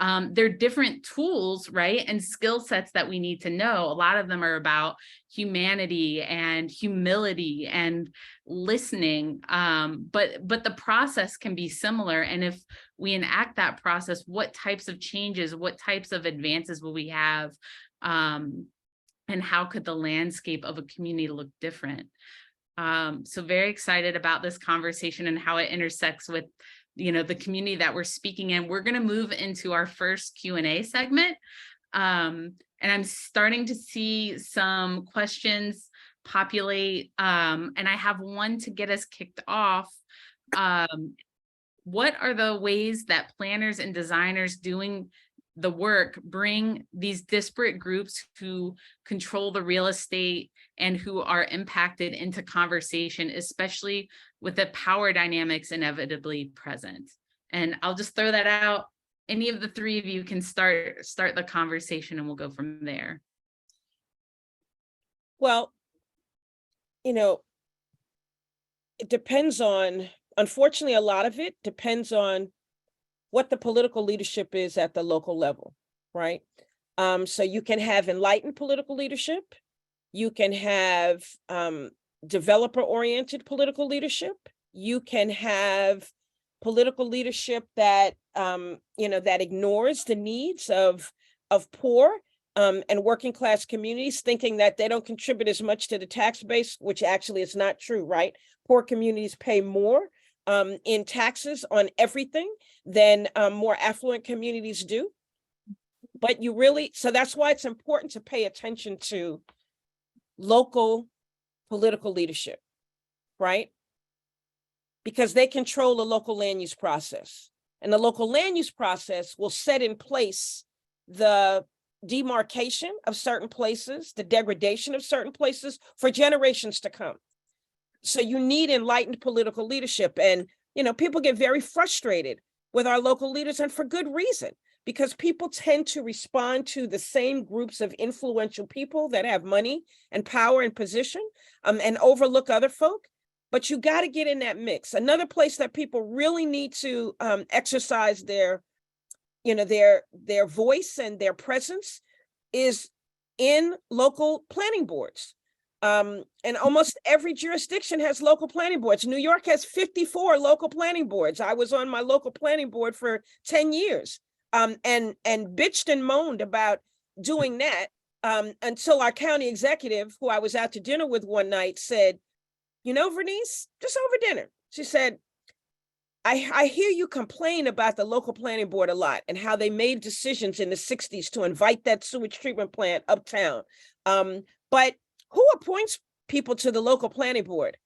There are different tools, right, and skill sets that we need to know. A lot of them are about humanity and humility and listening, but the process can be similar. And if we enact that process, what types of changes, what types of advances will we have, and how could the landscape of a community look different? So very excited about this conversation and how it intersects with, the community that we're speaking in. We're going to move into our first Q&A segment. And I'm starting to see some questions populate. And I have one to get us kicked off. What are the ways that planners and designers doing the work bring these disparate groups who control the real estate and who are impacted into conversation, especially with the power dynamics inevitably present? And I'll just throw that out. Any of the three of you can start the conversation and we'll go from there. Well, it depends on, unfortunately, a lot of it depends on what the political leadership is at the local level, right? So you can have enlightened political leadership. You can have developer-oriented political leadership. You can have political leadership that that ignores the needs of poor and working class communities, thinking that they don't contribute as much to the tax base, which actually is not true, right? Poor communities pay more in taxes on everything than more affluent communities do. But so that's why it's important to pay attention to local political leadership, right? Because they control the local land use process. And the local land use process will set in place the demarcation of certain places, the degradation of certain places for generations to come. So you need enlightened political leadership. And, people get very frustrated with our local leaders, and for good reason, because people tend to respond to the same groups of influential people that have money and power and position, and overlook other folk. But you got to get in that mix. Another place that people really need to exercise their voice and their presence is in local planning boards. And almost every jurisdiction has local planning boards. New York has 54 local planning boards. I was on my local planning board for 10 years, and bitched and moaned about doing that until our county executive, who I was out to dinner with one night, said, Vernice, just over dinner, she said, I hear you complain about the local planning board a lot and how they made decisions in the 60s to invite that sewage treatment plant uptown. But who appoints people to the local planning board?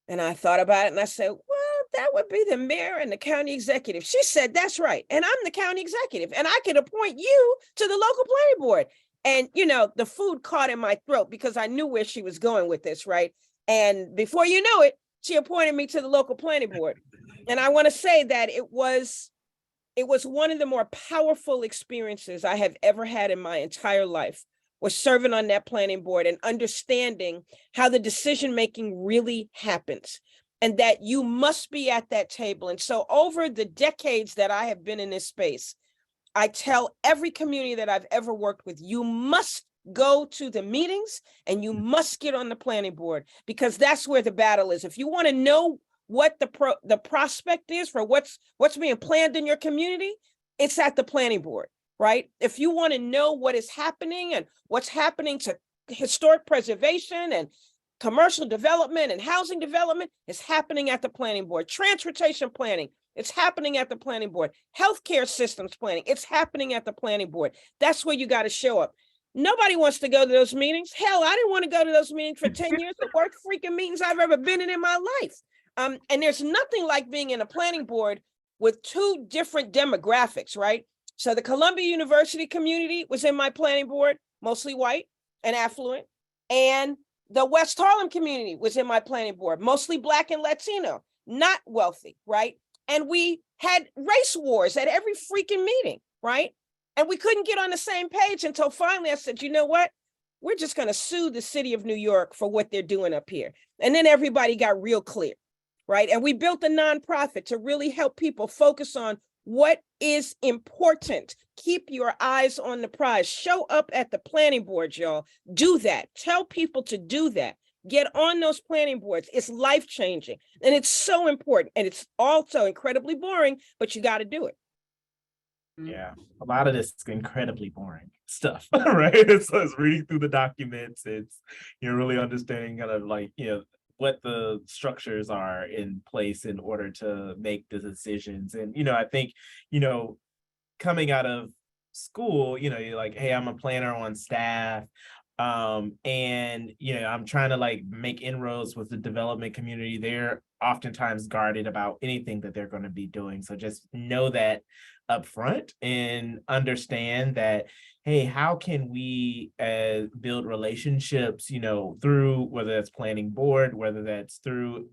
And I thought about it and I said, well, that would be the mayor and the county executive. She said, that's right. And I'm the county executive and I could appoint you to the local planning board. And, the food caught in my throat because I knew where she was going with this, right? And before you know it, she appointed me to the local planning board. And I want to say that it was one of the more powerful experiences I have ever had in my entire life, was serving on that planning board and understanding how the decision-making really happens and that you must be at that table. And so over the decades that I have been in this space, I tell every community that I've ever worked with, you must go to the meetings and you must get on the planning board, because that's where the battle is. If you want to know what the prospect is for what's being planned in your community, it's at the planning board, right? If you want to know what is happening and what's happening to historic preservation and commercial development and housing development, it's happening at the planning board. Transportation planning, it's happening at the planning board. Healthcare systems planning, it's happening at the planning board. That's where you got to show up. Nobody wants to go to those meetings. Hell, I didn't want to go to those meetings for 10 years. The worst freaking meetings I've ever been in my life. And there's nothing like being in a planning board with two different demographics, right? So the Columbia University community was in my planning board, mostly white and affluent. And the West Harlem community was in my planning board, mostly Black and Latino, not wealthy, right? And we had race wars at every freaking meeting, right? And we couldn't get on the same page until finally I said, you know what? We're just going to sue the city of New York for what they're doing up here. And then everybody got real clear, right? And we built a nonprofit to really help people focus on what is important. Keep your eyes on the prize. Show up at the planning board, y'all. Do that. Tell people to do that. Get on those planning boards. It's life-changing. And it's so important. And it's also incredibly boring, but you got to do it. Yeah, a lot of this is incredibly boring stuff, right? It's reading through the documents. It's really understanding kind of like, what the structures are in place in order to make the decisions. And, I think, coming out of school, you're like, hey, I'm a planner on staff. And, I'm trying to like make inroads with the development community. They're oftentimes guarded about anything that they're going to be doing. So just know that up front and understand that, hey, how can we build relationships, through whether that's planning board, whether that's through,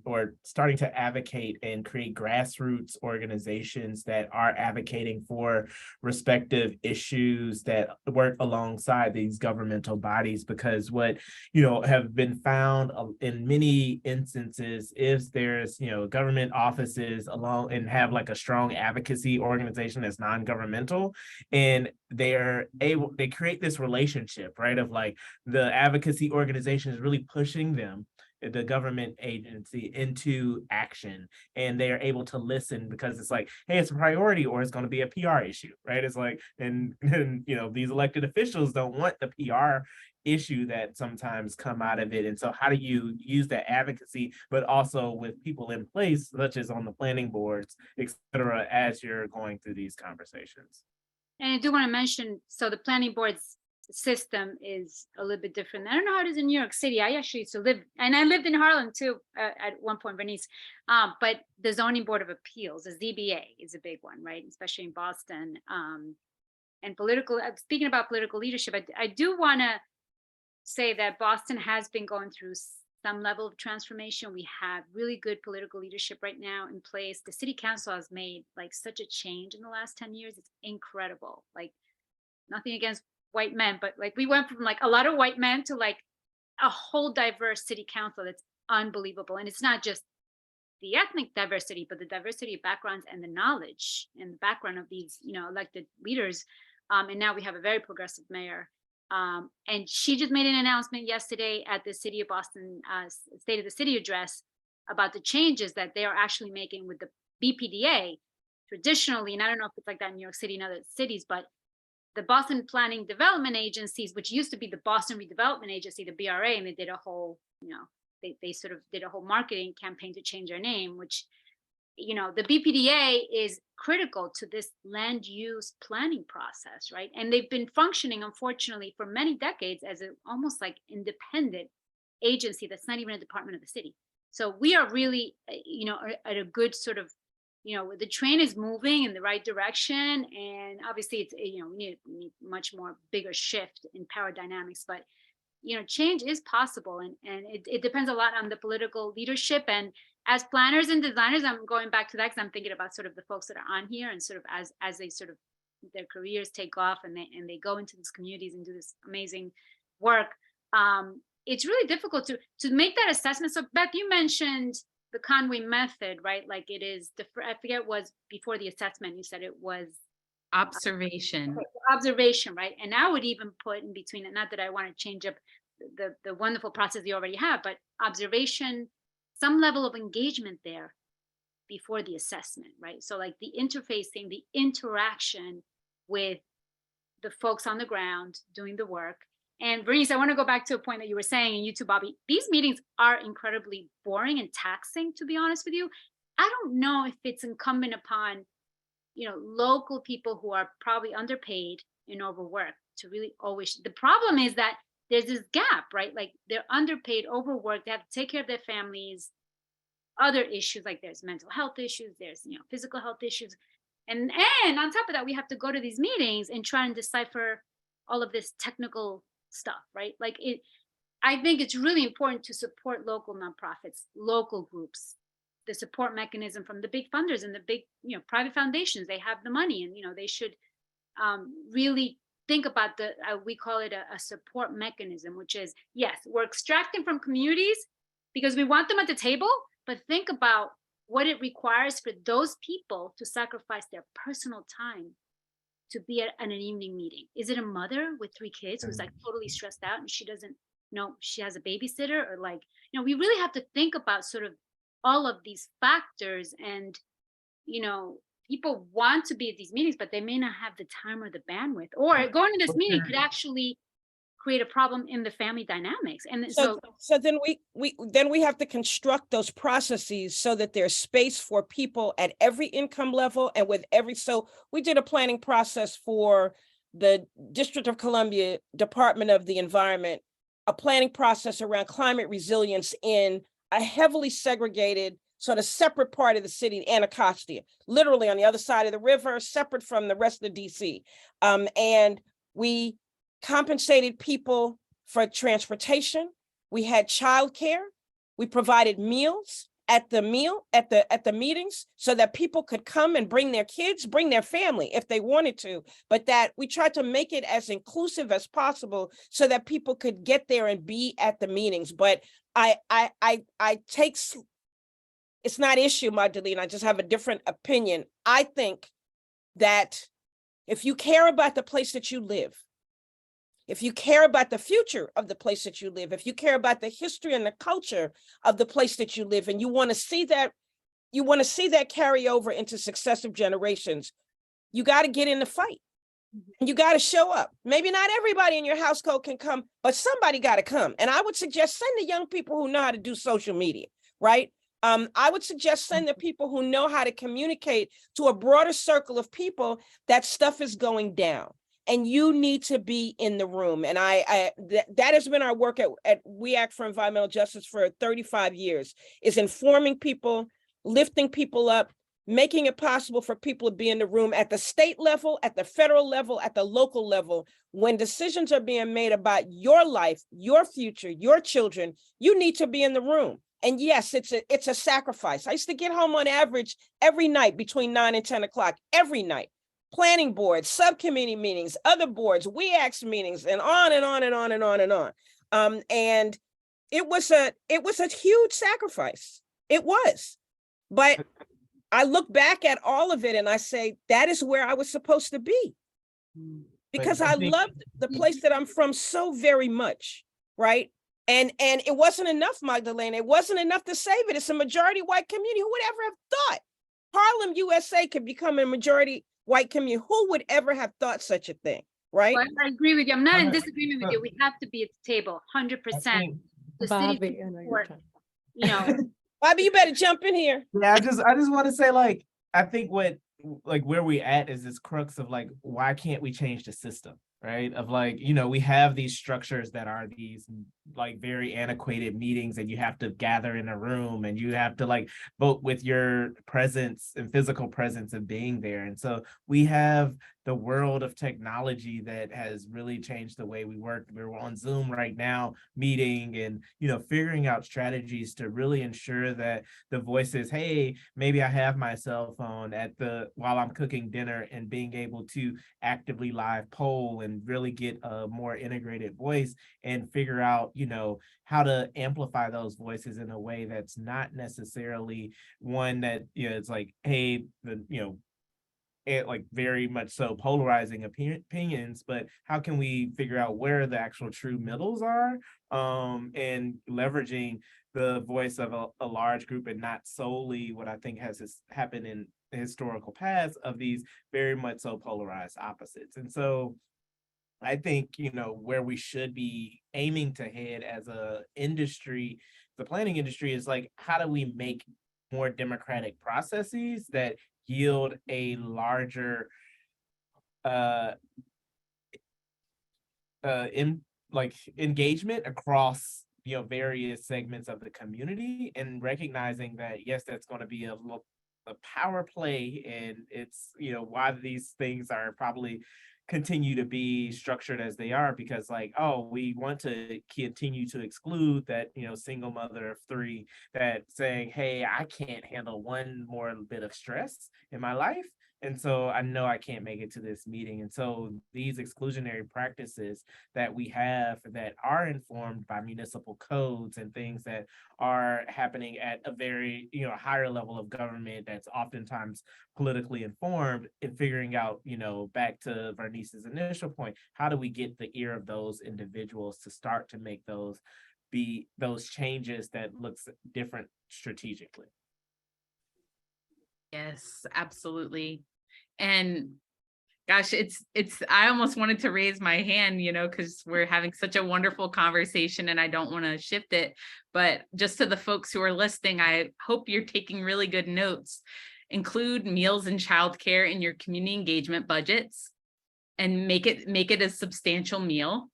or starting to advocate and create grassroots organizations that are advocating for respective issues that work alongside these governmental bodies. Because what have been found in many instances is there's government offices along and have like a strong advocacy organization that's non-governmental, and they create this relationship, right, of like the advocacy organization is really pushing them, the government agency, into action, and they are able to listen because it's like, hey, it's a priority or it's going to be a PR issue, right? It's like, and these elected officials don't want the PR issue that sometimes come out of it. And so how do you use that advocacy, but also with people in place, such as on the planning boards, et cetera, as you're going through these conversations? And I do want to mention, so the planning board's system is a little bit different. I don't know how it is in New York City. I actually used to live, and I lived in Harlem too at one point, Vernice. But the Zoning Board of Appeals, the ZBA, is a big one, right? Especially in Boston. And political. Speaking about political leadership, I do want to say that Boston has been going through some level of transformation. We have really good political leadership right now in place. The city council has made like such a change in the last 10 years. It's incredible. Like, nothing against white men, but like we went from like a lot of white men to like a whole diverse city council that's unbelievable. And it's not just the ethnic diversity, but the diversity of backgrounds and the knowledge and the background of these, elected leaders. And now we have a very progressive mayor. And she just made an announcement yesterday at the City of Boston State of the City address about the changes that they are actually making with the BPDA. Traditionally, and I don't know if it's like that in New York City and other cities, but the Boston Planning Development Agencies, which used to be the Boston Redevelopment Agency, the BRA, and they did a whole, they sort of did a whole marketing campaign to change their name, which, the BPDA is critical to this land use planning process, right? And they've been functioning, unfortunately, for many decades as an almost like independent agency that's not even a department of the city. So we are really, at a good sort of, the train is moving in the right direction, and obviously it's, we need much more bigger shift in power dynamics, but change is possible, and it depends a lot on the political leadership. And as planners and designers, I'm going back to that because I'm thinking about sort of the folks that are on here, and sort of as they sort of their careers take off and they go into these communities and do this amazing work. It's really difficult to make that assessment. So Beth, you mentioned the Conway method, right? Like it is, I forget, was before the assessment, you said it was observation. Observation, right? And I would even put in between it, not that I want to change up the wonderful process you already have, but observation, some level of engagement there. before the assessment, right? So like the interfacing, the interaction with the folks on the ground doing the work. And Vernice, I want to go back to a point that you were saying, and you too, Bobby, these meetings are incredibly boring and taxing, to be honest with you. I don't know if it's incumbent upon, local people who are probably underpaid and overworked to really always, the problem is that there's this gap, right? Like they're underpaid, overworked, they have to take care of their families, other issues, like there's mental health issues, there's, physical health issues. And on top of that, we have to go to these meetings and try and decipher all of this technical stuff, right? Like I think it's really important to support local nonprofits, local groups, the support mechanism from the big funders and the big, private foundations. They have the money, and, they should really think about we call it a support mechanism, which is, yes, we're extracting from communities because we want them at the table, but think about what it requires for those people to sacrifice their personal time to be at an evening meeting. Is it a mother with 3 kids who's like totally stressed out and she doesn't know she has a babysitter, or like, we really have to think about sort of all of these factors. And, people want to be at these meetings, but they may not have the time or the bandwidth, or going to this meeting could actually create a problem in the family dynamics. And so then we have to construct those processes so that there's space for people at every income level and with so we did a planning process for the District of Columbia Department of the Environment, a planning process around climate resilience in a heavily segregated sort of separate part of the city, Anacostia, literally on the other side of the river, separate from the rest of DC. And we compensated people for transportation. We had childcare. We provided meals at the meetings so that people could come and bring their kids, bring their family if they wanted to, but that we tried to make it as inclusive as possible so that people could get there and be at the meetings. But it's not issue, Magdalena. I just have a different opinion. I think that if you care about the place that you live, if you care about the future of the place that you live, if you care about the history and the culture of the place that you live, and you want to see that carry over into successive generations, you got to get in the fight. And you got to show up. Maybe not everybody in your household can come, but somebody got to come. And I would suggest send the young people who know how to do social media, right? I would suggest send the people who know how to communicate to a broader circle of people that stuff is going down. And you need to be in the room. And that has been our work at We Act for Environmental Justice for 35 years, is informing people, lifting people up, making it possible for people to be in the room at the state level, at the federal level, at the local level. When decisions are being made about your life, your future, your children, you need to be in the room. And yes, it's a sacrifice. I used to get home on average every night between 9 and 10 o'clock, every night. Planning boards, subcommittee meetings, other boards, We Act meetings, and on and on and on and on and on. And it was a huge sacrifice. It was. But I look back at all of it and I say, that is where I was supposed to be. Because I loved the place that I'm from so very much, right? And it wasn't enough, Magdalena. It wasn't enough to save it. It's a majority white community. Who would ever have thought Harlem, USA could become a majority white community? Who would ever have thought such a thing, right? Well, I agree with you. I'm not in disagreement with you. We have to be at the table, 100%. The Bobby, I know you're trying. Bobby, you better jump in here. Yeah, I just want to say, like, I think where we at is this crux of like, why can't we change the system? Right? Of like, we have these structures that are these like very antiquated meetings, and you have to gather in a room and you have to like vote with your presence and physical presence of being there. And so we have the world of technology that has really changed the way we work. We're on Zoom right now meeting and, figuring out strategies to really ensure that the voices, hey, maybe I have my cell phone while I'm cooking dinner, and being able to actively live poll and really get a more integrated voice and figure out, how to amplify those voices in a way that's not necessarily one that, it's like, hey, it like very much so polarizing opinions, but how can we figure out where the actual true middles are, and leveraging the voice of a large group and not solely what I think has happened in the historical past of these very much so polarized opposites. And so I think, where we should be aiming to head as a industry, the planning industry, is like, how do we make more democratic processes that yield a larger engagement across various segments of the community, and recognizing that yes, that's going to be a power play, and it's why these things are probably continue to be structured as they are, because like, oh, we want to continue to exclude that single mother of 3 that saying, hey, I can't handle one more bit of stress in my life, and so I know I can't make it to this meeting. And so these exclusionary practices that we have that are informed by municipal codes and things that are happening at a very higher level of government that's oftentimes politically informed, and figuring out, back to Vernice's initial point, how do we get the ear of those individuals to start to make those changes that looks different strategically. Yes, absolutely. And gosh, I almost wanted to raise my hand, because we're having such a wonderful conversation and I don't want to shift it. But just to the folks who are listening, I hope you're taking really good notes. Include meals and childcare in your community engagement budgets and make it a substantial meal.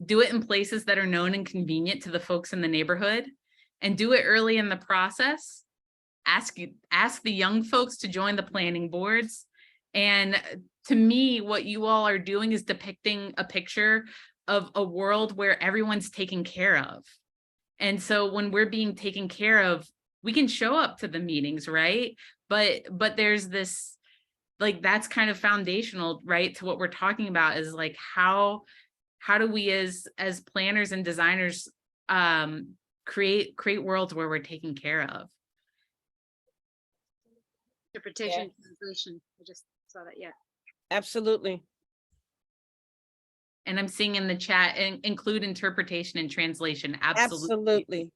Do it in places that are known and convenient to the folks in the neighborhood, and do it early in the process. Ask the young folks to join the planning boards. And to me, what you all are doing is depicting a picture of a world where everyone's taken care of. And so when we're being taken care of, we can show up to the meetings, right? But there's this, like, that's kind of foundational, right, to what we're talking about, is like, how do we as planners and designers create worlds where we're taken care of? Interpretation, translation. I just saw that. Yeah. Absolutely. And I'm seeing in the chat, include interpretation and translation. Absolutely.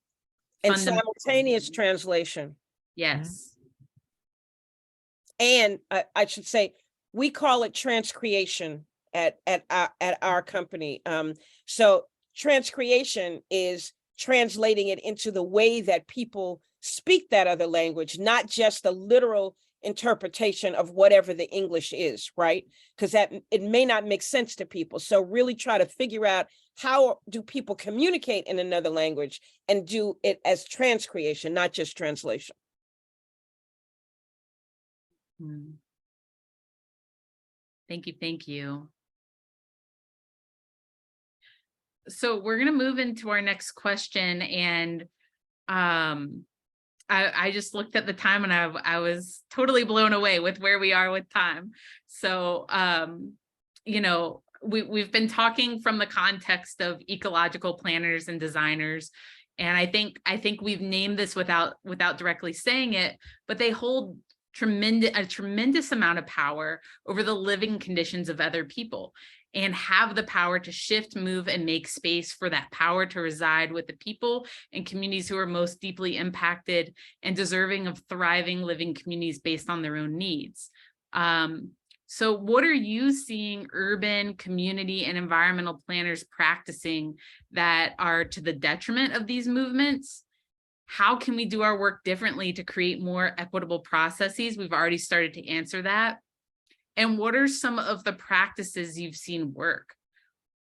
And simultaneous translation. Yes. And I should say, we call it transcreation at our company. So transcreation is translating it into the way that people speak that other language, not just the literal interpretation of whatever the English is, right? Because that it may not make sense to people. So really try to figure out, how do people communicate in another language, and do it as transcreation, not just translation. Thank you. So we're going to move into our next question, and I just looked at the time and I was totally blown away with where we are with time. So we've been talking from the context of ecological planners and designers, and I think we've named this without directly saying it, but they hold a tremendous amount of power over the living conditions of other people, and have the power to shift, move, and make space for that power to reside with the people and communities who are most deeply impacted and deserving of thriving living communities based on their own needs. So what are you seeing urban, community, and environmental planners practicing that are to the detriment of these movements? How can we do our work differently to create more equitable processes? We've already started to answer that. And what are some of the practices you've seen work?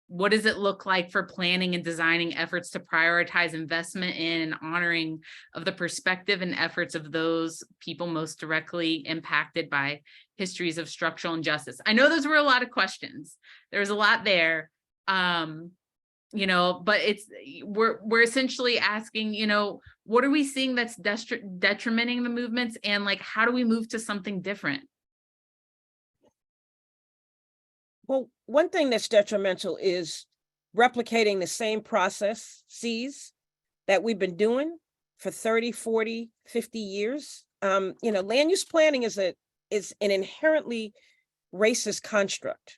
What does it look like for planning and designing efforts to prioritize investment in and honoring of the perspective and efforts of those people most directly impacted by histories of structural injustice? I know those were a lot of questions. There was a lot there, but we're essentially asking, what are we seeing that's detrimenting the movements, and like, how do we move to something different? Well, one thing that's detrimental is replicating the same processes that we've been doing for 30, 40, 50 years. Land use planning is an inherently racist construct.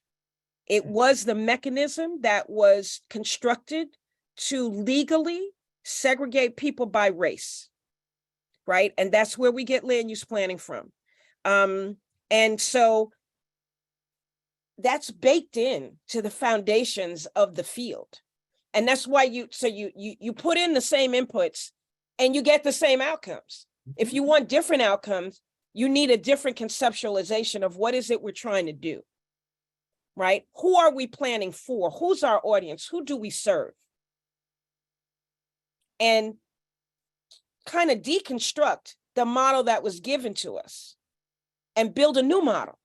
It was the mechanism that was constructed to legally segregate people by race, right? And that's where we get land use planning from. And so that's baked in to the foundations of the field. And that's why you put in the same inputs and you get the same outcomes. If you want different outcomes, you need a different conceptualization of what is it we're trying to do, right? Who are we planning for? Who's our audience? Who do we serve? And kind of deconstruct the model that was given to us and build a new model.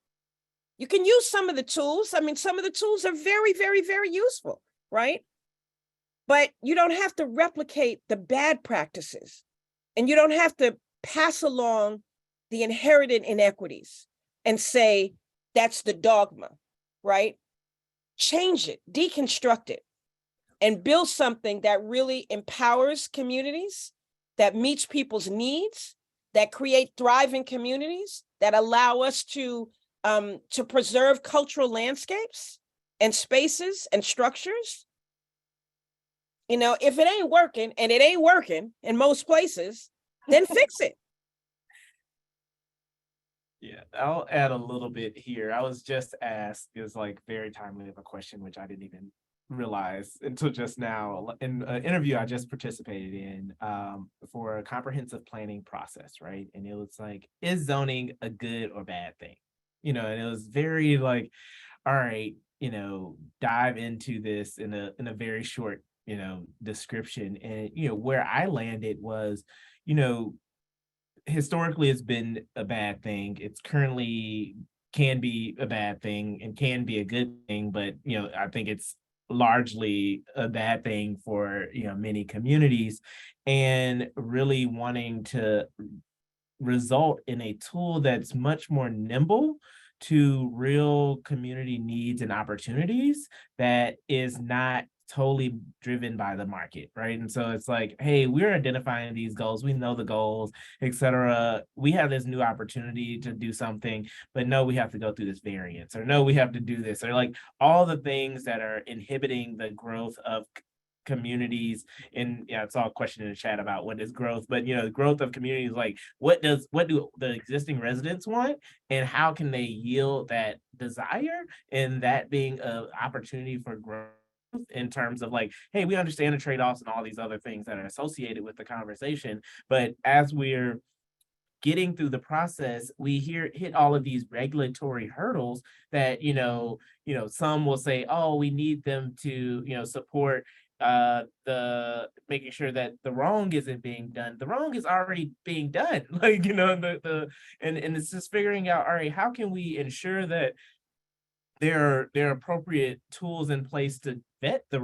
You can use some of the tools. I mean, some of the tools are very, very, very useful, right? But you don't have to replicate the bad practices, and you don't have to pass along the inherited inequities and say, that's the dogma, right? Change it, deconstruct it, and build something that really empowers communities, that meets people's needs, that create thriving communities, that allow us to preserve cultural landscapes and spaces and structures. You know, if it ain't working, and it ain't working in most places, then fix it. Yeah, I'll add a little bit here. I was just asked, is like very timely of a question, which I didn't even realize until just now in an interview I just participated in for a comprehensive planning process, right? And it was like, is zoning a good or bad thing? You know, and it was very like, all right, you know, dive into this in a very short, you know, description. And, you know, where I landed was, you know, historically it's been a bad thing. It's currently can be a bad thing and can be a good thing, but you know, I think it's largely a bad thing for, you know, many communities, and really wanting to result in a tool that's much more nimble to real community needs and opportunities, that is not totally driven by the market, right? And so it's like, hey, we're identifying these goals, we know the goals, etc. We have this new opportunity to do something, but no, we have to go through this variance, or no, we have to do this, or like all the things that are inhibiting the growth of communities. And yeah, it's all a question in the chat about what is growth, but you know, the growth of communities, like what do the existing residents want, and how can they yield that desire, and that being an opportunity for growth in terms of like, hey, we understand the trade-offs and all these other things that are associated with the conversation, but as we're getting through the process, we hit all of these regulatory hurdles that, you know, some will say, oh, we need them to, you know, support the making sure that the wrong isn't being done. The wrong is already being done. Like, you know, and it's just figuring out, all right, how can we ensure that there are appropriate tools in place to vet the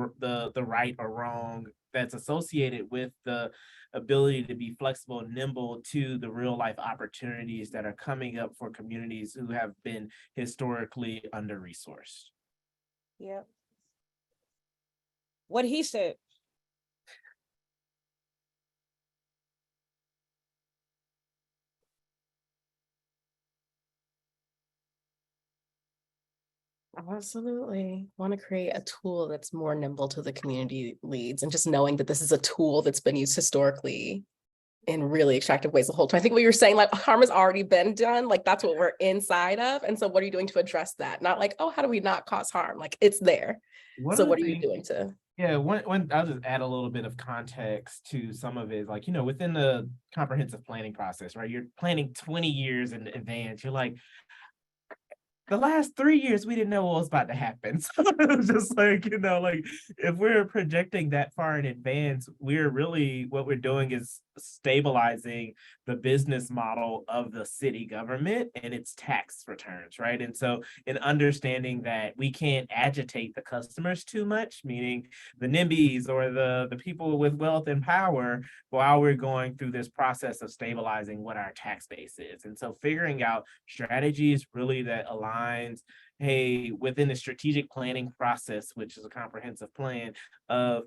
right or wrong that's associated with the ability to be flexible and nimble to the real life opportunities that are coming up for communities who have been historically under-resourced. Yeah. What he said. Absolutely. Want to create a tool that's more nimble to the community leads, and just knowing that this is a tool that's been used historically in really extractive ways the whole time. I think what you're saying, like, harm has already been done, like that's what we're inside of. And so what are you doing to address that? Not like, oh, how do we not cause harm? Like, it's there. So what are you doing to? Yeah, one I'll just add a little bit of context to some of it. Like, you know, within the comprehensive planning process, right? You're planning 20 years in advance. You're like, the last 3 years, we didn't know what was about to happen. So it was just like, you know, like if we're projecting that far in advance, we're really, what we're doing is stabilizing the business model of the city government and its tax returns, right? And so in understanding that we can't agitate the customers too much, meaning the NIMBYs or the people with wealth and power, while we're going through this process of stabilizing what our tax base is. And so figuring out strategies really that aligns, hey, within the strategic planning process, which is a comprehensive plan of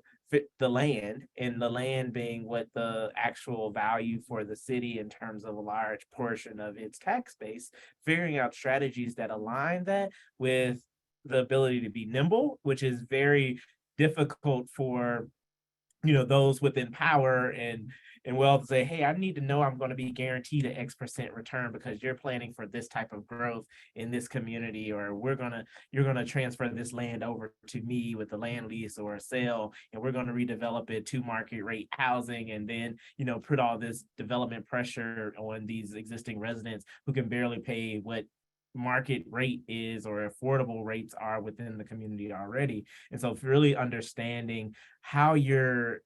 the land, and the land being what the actual value for the city in terms of a large portion of its tax base, figuring out strategies that align that with the ability to be nimble, which is very difficult for those within power and wealth say, hey, I need to know I'm going to be guaranteed an X% return because you're planning for this type of growth in this community, or you're gonna transfer this land over to me with a land lease or a sale, and we're going to redevelop it to market rate housing, and then put all this development pressure on these existing residents who can barely pay what market rate is or affordable rates are within the community already. And so really understanding how you're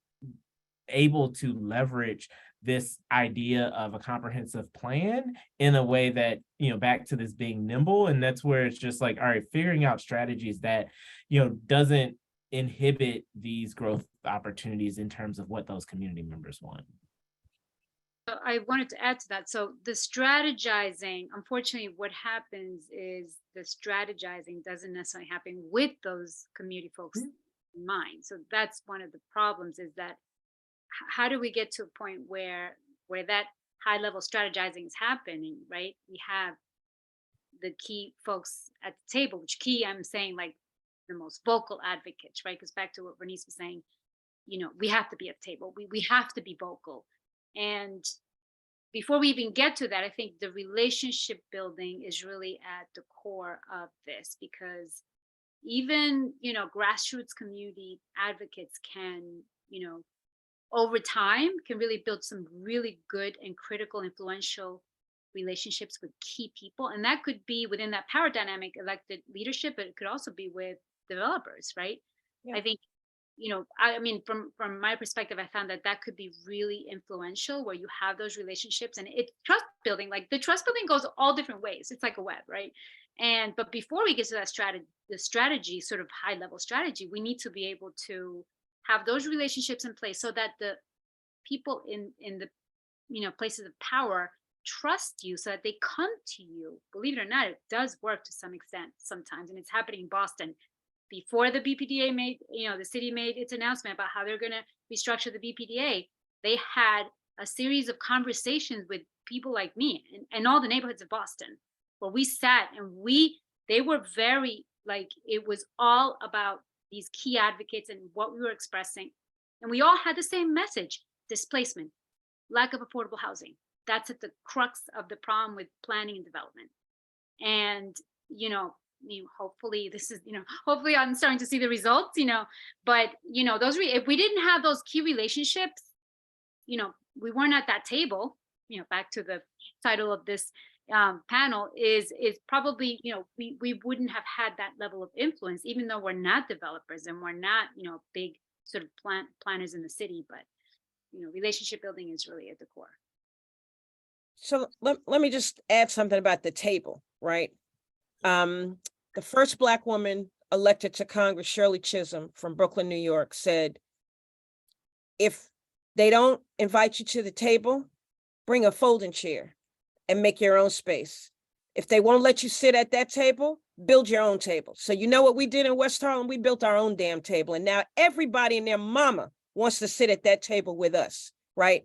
able to leverage this idea of a comprehensive plan in a way that, back to this being nimble. And that's where it's just like, all right, figuring out strategies that, doesn't inhibit these growth opportunities in terms of what those community members want. I wanted to add to that. So the strategizing, unfortunately, what happens is the strategizing doesn't necessarily happen with those community folks in mind. So that's one of the problems, is that how do we get to a point where that high level strategizing is happening, right? We have the key folks at the table, which key, I'm saying, like the most vocal advocates, right? Because back to what Vernice was saying, we have to be at the table. We have to be vocal. And before we even get to that, I think the relationship building is really at the core of this, because even, grassroots community advocates can, over time can really build some really good and critical, influential relationships with key people. And that could be within that power dynamic, elected leadership, but it could also be with developers, right? Yeah. I think, I mean, from my perspective, I found that could be really influential, where you have those relationships, and it's trust building. Like the trust building goes all different ways. It's like a web, right? But before we get to that strategy, sort of high level strategy, we need to be able to have those relationships in place so that the people in the places of power trust you, so that they come to you. Believe it or not, it does work to some extent sometimes, and it's happening in Boston. Before the BPDA made, the city made its announcement about how they're going to restructure the BPDA, they had a series of conversations with people like me and all the neighborhoods of Boston, where we sat and they were very, like, it was all about these key advocates and what we were expressing. And we all had the same message: displacement, lack of affordable housing. That's at the crux of the problem with planning and development. And, hopefully this is, hopefully I'm starting to see the results, but, those, if we didn't have those key relationships, we weren't at that table, back to the title of this panel is probably, we wouldn't have had that level of influence, even though we're not developers and we're not, big sort of planners in the city, but, relationship building is really at the core. So let me just add something about the table, right? The first Black woman elected to Congress, Shirley Chisholm from Brooklyn, New York, said, if they don't invite you to the table, bring a folding chair and make your own space. If they won't let you sit at that table, build your own table. So you know what we did in West Harlem? We built our own damn table. And now everybody and their mama wants to sit at that table with us, right?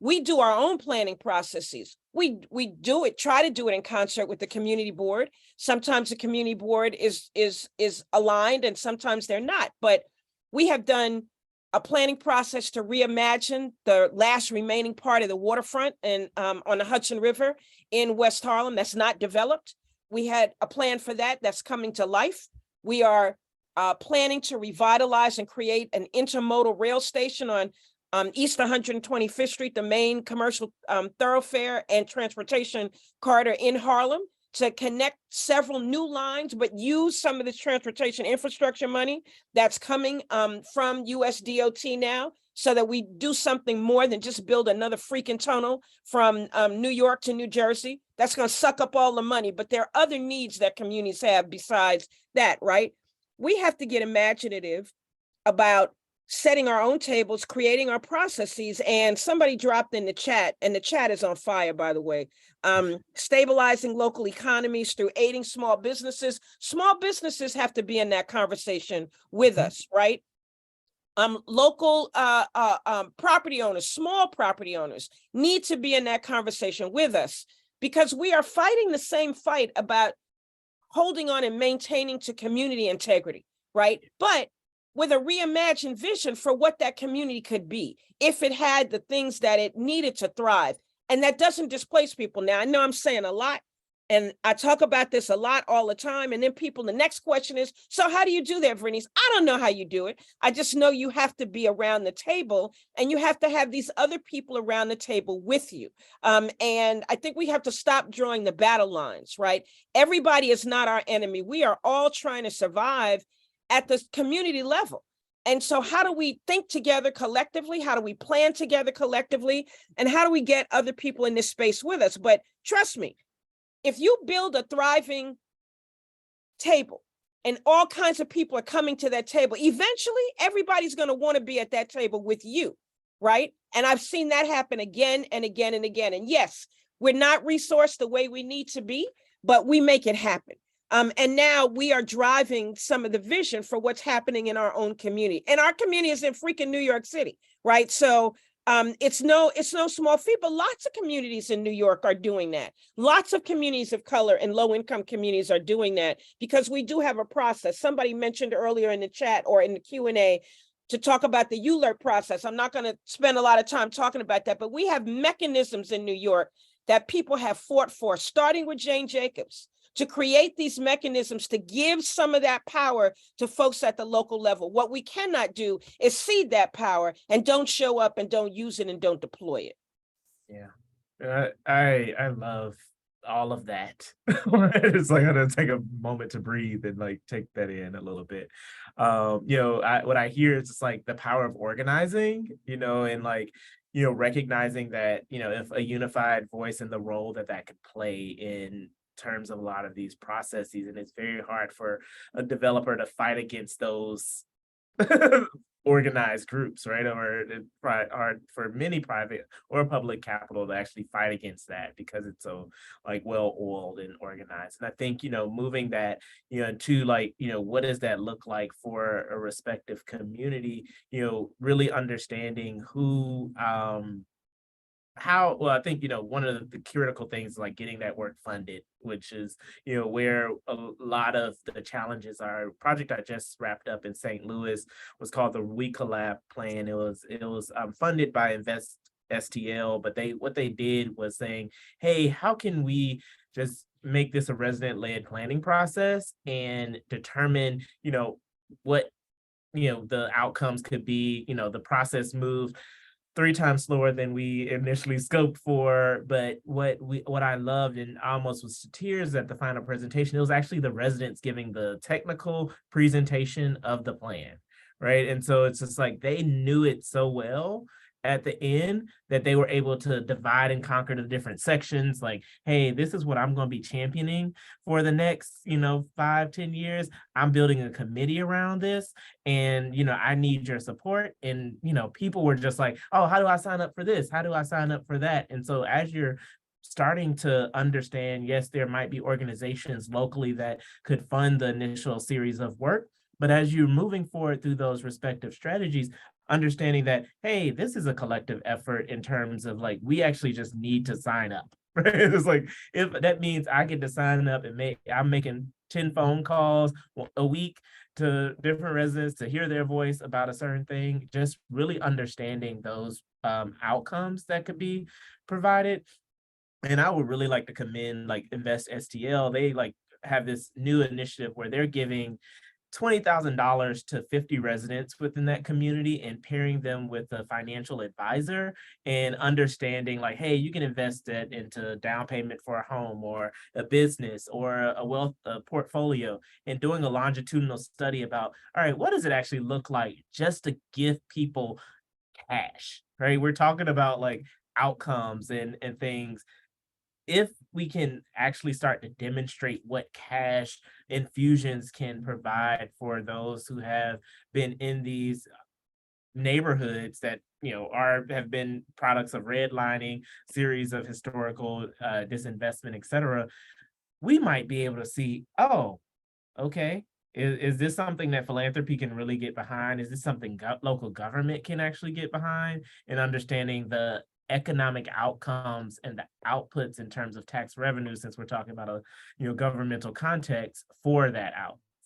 We do our own planning processes. We try to do it in concert with the community board. Sometimes the community board is aligned and sometimes they're not. But we have done a planning process to reimagine the last remaining part of the waterfront and on the Hudson River in West Harlem that's not developed. We had a plan for that that's coming to life. We are planning to revitalize and create an intermodal rail station on East 125th Street, the main commercial thoroughfare and transportation corridor in Harlem, to connect several new lines, but use some of this transportation infrastructure money that's coming from USDOT now, so that we do something more than just build another freaking tunnel from New York to New Jersey. That's going to suck up all the money, but there are other needs that communities have besides that, right? We have to get imaginative about setting our own tables, creating our processes. And somebody dropped in the chat, and the chat is on fire, by the way, stabilizing local economies through aiding small businesses. Small businesses have to be in that conversation with us, right? Local property owners, small property owners need to be in that conversation with us, because we are fighting the same fight about holding on and maintaining to community integrity, right? But with a reimagined vision for what that community could be if it had the things that it needed to thrive. And that doesn't displace people. Now, I know I'm saying a lot, and I talk about this a lot all the time. And then the next question is, so how do you do that, Vernice? I don't know how you do it. I just know you have to be around the table, and you have to have these other people around the table with you. And I think we have to stop drawing the battle lines, right? Everybody is not our enemy. We are all trying to survive at the community level. And so how do we think together collectively? How do we plan together collectively? And how do we get other people in this space with us? But trust me, if you build a thriving table and all kinds of people are coming to that table, eventually everybody's going to want to be at that table with you, right? And I've seen that happen again and again and again. And yes, we're not resourced the way we need to be, but we make it happen. And now we are driving some of the vision for what's happening in our own community. And our community is in freaking New York City, right? So it's no small feat, but lots of communities in New York are doing that. Lots of communities of color and low-income communities are doing that because we do have a process. Somebody mentioned earlier in the chat or in the Q&A to talk about the ULERT process. I'm not going to spend a lot of time talking about that, but we have mechanisms in New York that people have fought for, starting with Jane Jacobs, to create these mechanisms to give some of that power to folks at the local level. What we cannot do is cede that power and don't show up and don't use it and don't deploy it. Yeah, I love all of that. It's like I gotta take a moment to breathe and like take that in a little bit. What I hear is just like the power of organizing, and like, recognizing that, if a unified voice and the role that could play in terms of a lot of these processes, and it's very hard for a developer to fight against those organized groups, right? Or hard for many private or public capital to actually fight against that because it's so like well-oiled and organized. And I think, moving that, to like, what does that look like for a respective community, really understanding who, I think, one of the critical things is like getting that work funded, which is, where a lot of the challenges are. Project I just wrapped up in St. Louis was called the We Collab Plan. It was funded by Invest STL, but what they did was saying, hey, how can we just make this a resident-led planning process and determine, what, the outcomes could be. The process moved 3 times slower than we initially scoped for. But what I loved and almost was to tears at the final presentation, it was actually the residents giving the technical presentation of the plan, right? And so it's just like they knew it so well at the end that they were able to divide and conquer the different sections. Like, hey, this is what I'm going to be championing for the next, 5-10 years. I'm building a committee around this, and, I need your support. And, people were just like, oh, how do I sign up for this? How do I sign up for that? And so as you're starting to understand, yes, there might be organizations locally that could fund the initial series of work, but as you're moving forward through those respective strategies, understanding that, hey, this is a collective effort in terms of like, we actually just need to sign up, right? It's like, if that means I get to sign up and I'm making 10 phone calls a week to different residents to hear their voice about a certain thing, just really understanding those outcomes that could be provided. And I would really like to commend like Invest STL. They like have this new initiative where they're giving $20,000 to 50 residents within that community and pairing them with a financial advisor and understanding like, hey, you can invest that into down payment for a home or a business or a wealth portfolio, and doing a longitudinal study about, all right, what does it actually look like just to give people cash, right? We're talking about like outcomes and things. If we can actually start to demonstrate what cash infusions can provide for those who have been in these neighborhoods that have been products of redlining, series of historical disinvestment, etc., we might be able to see, oh, okay, is this something that philanthropy can really get behind? Is this something local government can actually get behind? And understanding the economic outcomes and the outputs in terms of tax revenue, since we're talking about a governmental context for that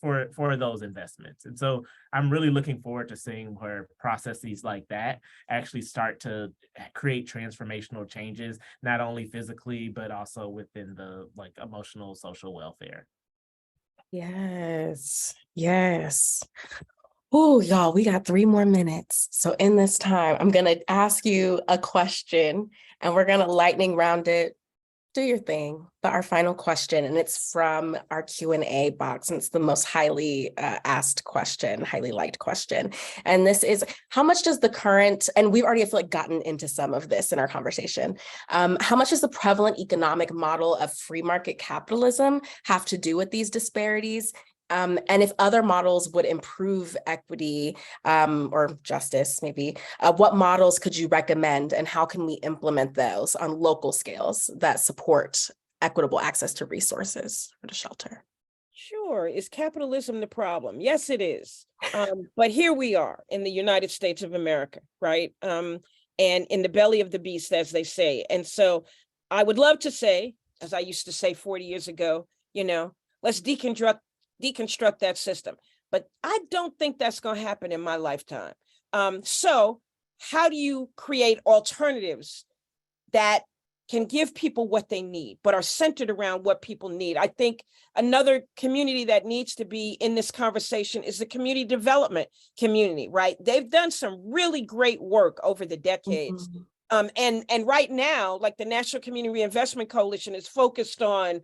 for those investments. And so I'm really looking forward to seeing where processes like that actually start to create transformational changes, not only physically, but also within the like emotional, social welfare. Yes, yes. Oh, y'all, we got 3 more minutes. So in this time, I'm going to ask you a question and we're going to lightning round it. Do your thing. But our final question, and it's from our Q&A box, and it's the most highly asked question, highly liked question. And this is, how much does the current, and we've already, I feel like, gotten into some of this in our conversation, how much does the prevalent economic model of free market capitalism have to do with these disparities? And if other models would improve equity or justice, maybe, what models could you recommend and how can we implement those on local scales that support equitable access to resources for the shelter? Sure. Is capitalism the problem? Yes, it is. But here we are in the United States of America, right? And in the belly of the beast, as they say. And so I would love to say, as I used to say 40 years ago, let's deconstruct that system. But I don't think that's going to happen in my lifetime. So how do you create alternatives that can give people what they need, but are centered around what people need? I think another community that needs to be in this conversation is the community development community, right? They've done some really great work over the decades. Mm-hmm. And right now, like the National Community Reinvestment Coalition is focused on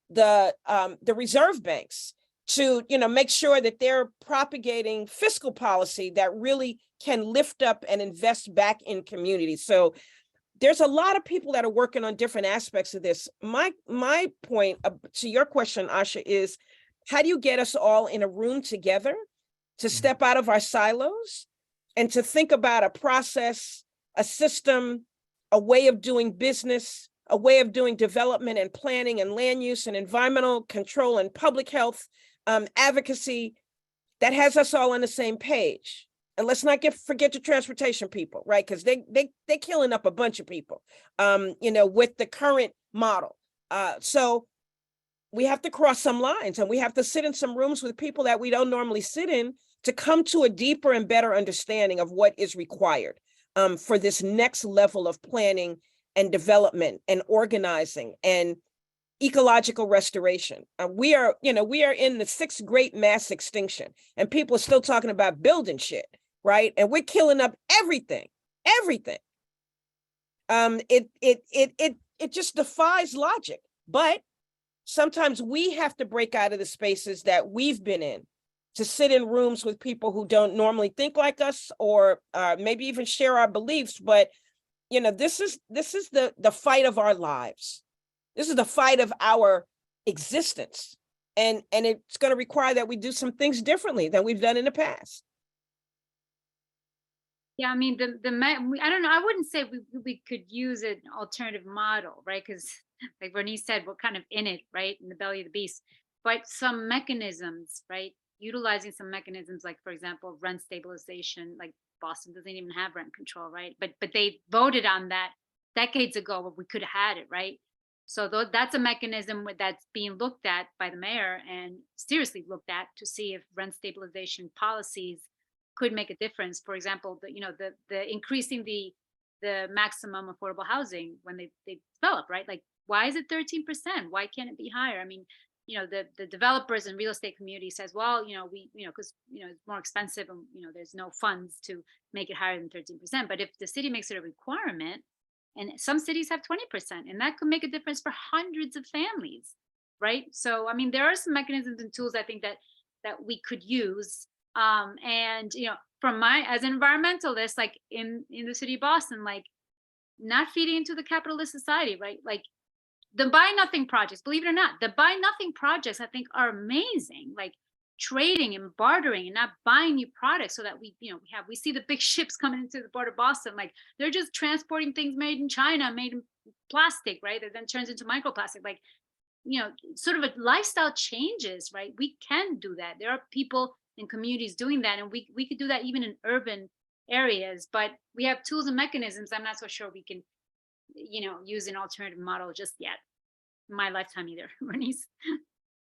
the reserve banks to make sure that they're propagating fiscal policy that really can lift up and invest back in communities. So there's a lot of people that are working on different aspects of this. My point to your question, Asha, is how do you get us all in a room together to step out of our silos and to think about a process, a system, a way of doing business, a way of doing development and planning and land use and environmental control and public health advocacy that has us all on the same page? And let's not forget the transportation people, right? Because they're killing up a bunch of people, with the current model. So we have to cross some lines and we have to sit in some rooms with people that we don't normally sit in to come to a deeper and better understanding of what is required for this next level of planning and development and organizing and ecological restoration. We are in the 6th great mass extinction, and people are still talking about building shit, right? And we're killing up everything. It just defies logic. But sometimes we have to break out of the spaces that we've been in to sit in rooms with people who don't normally think like us, or maybe even share our beliefs. But this is the fight of our lives. This is the fight of our existence. And it's going to require that we do some things differently than we've done in the past. Yeah, I mean, I don't know. I wouldn't say we could use an alternative model, right? Because like Vernice said, we're kind of in it, right? In the belly of the beast. But some mechanisms, right? Utilizing some mechanisms, like, for example, rent stabilization, like Boston doesn't even have rent control, right? But they voted on that decades ago where we could have had it, right? So that's a mechanism that's being looked at by the mayor and seriously looked at to see if rent stabilization policies could make a difference. For example, the increasing the maximum affordable housing when they develop, right? Like, why is it 13%? Why can't it be higher? I mean, the developers and real estate community says, well, because it's more expensive and there's no funds to make it higher than 13%. But if the city makes it a requirement, and some cities have 20%, and that could make a difference for hundreds of families, right? So, I mean, there are some mechanisms and tools I think that we could use. And from as an environmentalist, like in the city of Boston, like not feeding into the capitalist society, right? Like the buy nothing projects, believe it or not, the buy nothing projects I think are amazing. Like trading and bartering and not buying new products, so that we see the big ships coming into the port of Boston, like they're just transporting things made in China, made in plastic, right? That then turns into microplastic. Like, sort of a lifestyle changes, right? We can do that. There are people in communities doing that, and we could do that even in urban areas. But we have tools and mechanisms. I'm not so sure we can use an alternative model just yet in my lifetime either. Vernice?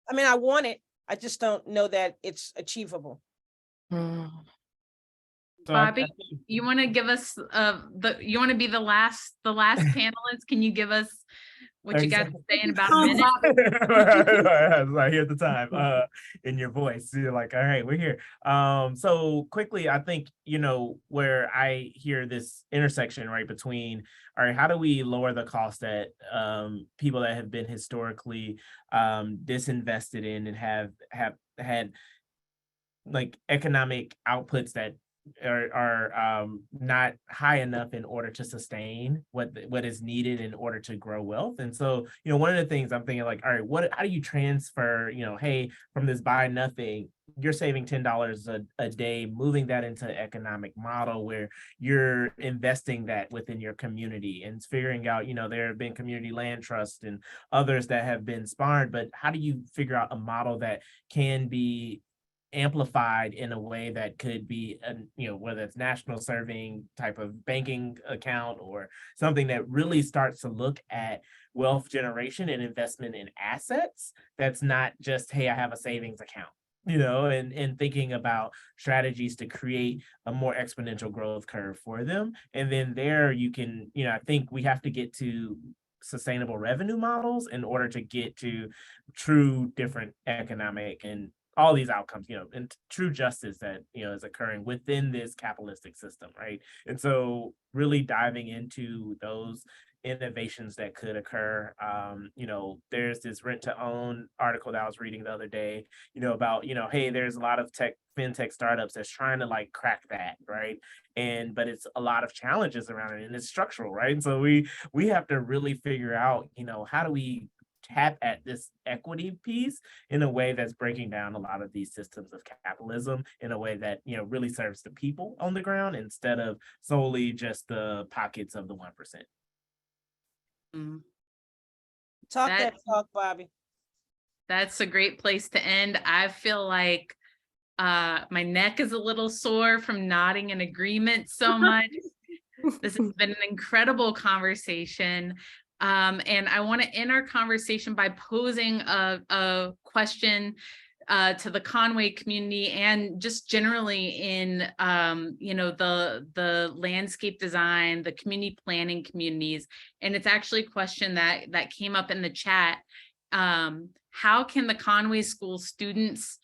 I mean, I want it. I just don't know that it's achievable. Mm. So Bobby, you want to give us you want to be the last panelist? Can you give us what you got to say in about a minute? I hear the time in your voice. You're like, all right, we're here. So quickly, I think, where I hear this intersection right between, all right, how do we lower the cost that people that have been historically disinvested in and have had like economic outputs that are not high enough in order to sustain what is needed in order to grow wealth. And so, one of the things I'm thinking like, all right, how do you transfer, hey, from this buy nothing, you're saving $10 a day, moving that into an economic model where you're investing that within your community and figuring out, there have been community land trusts and others that have been spawned, but how do you figure out a model that can be amplified in a way that could be, whether it's national serving type of banking account or something that really starts to look at wealth generation and investment in assets. That's not just, hey, I have a savings account, and thinking about strategies to create a more exponential growth curve for them. And then there you can, I think we have to get to sustainable revenue models in order to get to true different economic and all these outcomes, and true justice that, is occurring within this capitalistic system, right? And so really diving into those innovations that could occur. There's this rent to own article that I was reading the other day, about, hey, there's a lot of fintech startups that's trying to like crack that, right? But it's a lot of challenges around it and it's structural, right? And so we have to really figure out, how do we tap at this equity piece in a way that's breaking down a lot of these systems of capitalism in a way that, really serves the people on the ground instead of solely just the pockets of the 1%. Talk that talk, Bobby. That's a great place to end. I feel like my neck is a little sore from nodding in agreement so much. This has been an incredible conversation. And I want to end our conversation by posing a question to the Conway community and just generally in, the landscape design, the community planning communities. And it's actually a question that came up in the chat. How can the Conway School students,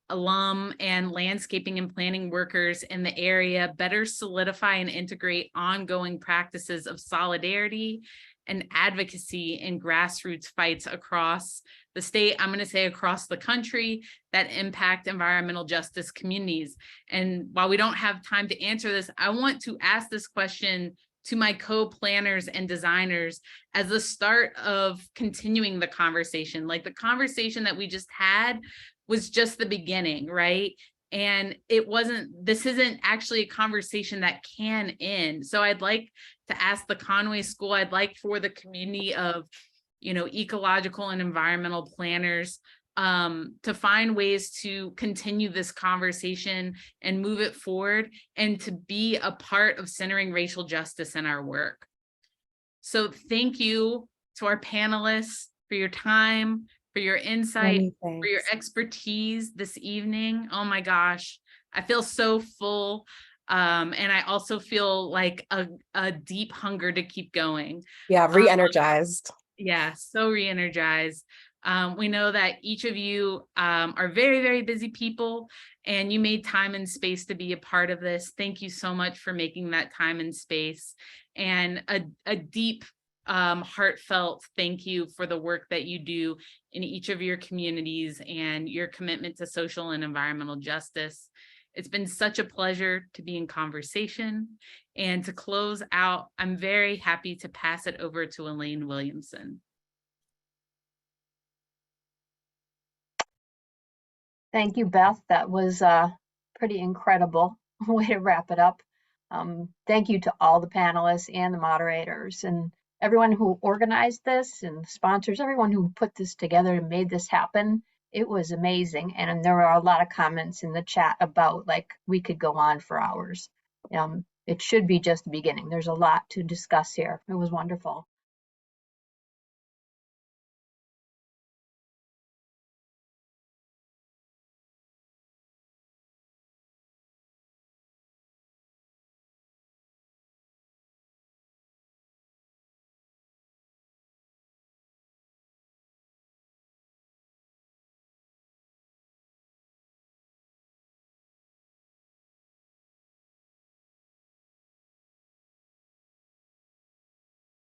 alum, and landscaping and planning workers in the area better solidify and integrate ongoing practices of solidarity and advocacy in grassroots fights across the state, I'm going to say across the country, that impact environmental justice communities? And while we don't have time to answer this, I want to ask this question to my co-planners and designers as the start of continuing the conversation. Like the conversation that we just had was just the beginning, right? And this isn't actually a conversation that can end. So I'd like to ask the Conway School, I'd like for the community of, ecological and environmental planners to find ways to continue this conversation and move it forward and to be a part of centering racial justice in our work. So thank you to our panelists for your time, for your insight, for your expertise this evening. Oh my gosh, I feel so full. And I also feel like a deep hunger to keep going. Yeah, re-energized. Yeah, so re-energized. We know that each of you are very, very busy people, and you made time and space to be a part of this. Thank you so much for making that time and space, and a deep, heartfelt thank you for the work that you do in each of your communities and your commitment to social and environmental justice. It's been such a pleasure to be in conversation. And to close out, I'm very happy to pass it over to Elaine Williamson. Thank you, Beth. That was a pretty incredible way to wrap it up. Thank you to all the panelists and the moderators and everyone who organized this and sponsors, everyone who put this together and made this happen. It was amazing. And there are a lot of comments in the chat about like we could go on for hours. It should be just the beginning. There's a lot to discuss here. It was wonderful.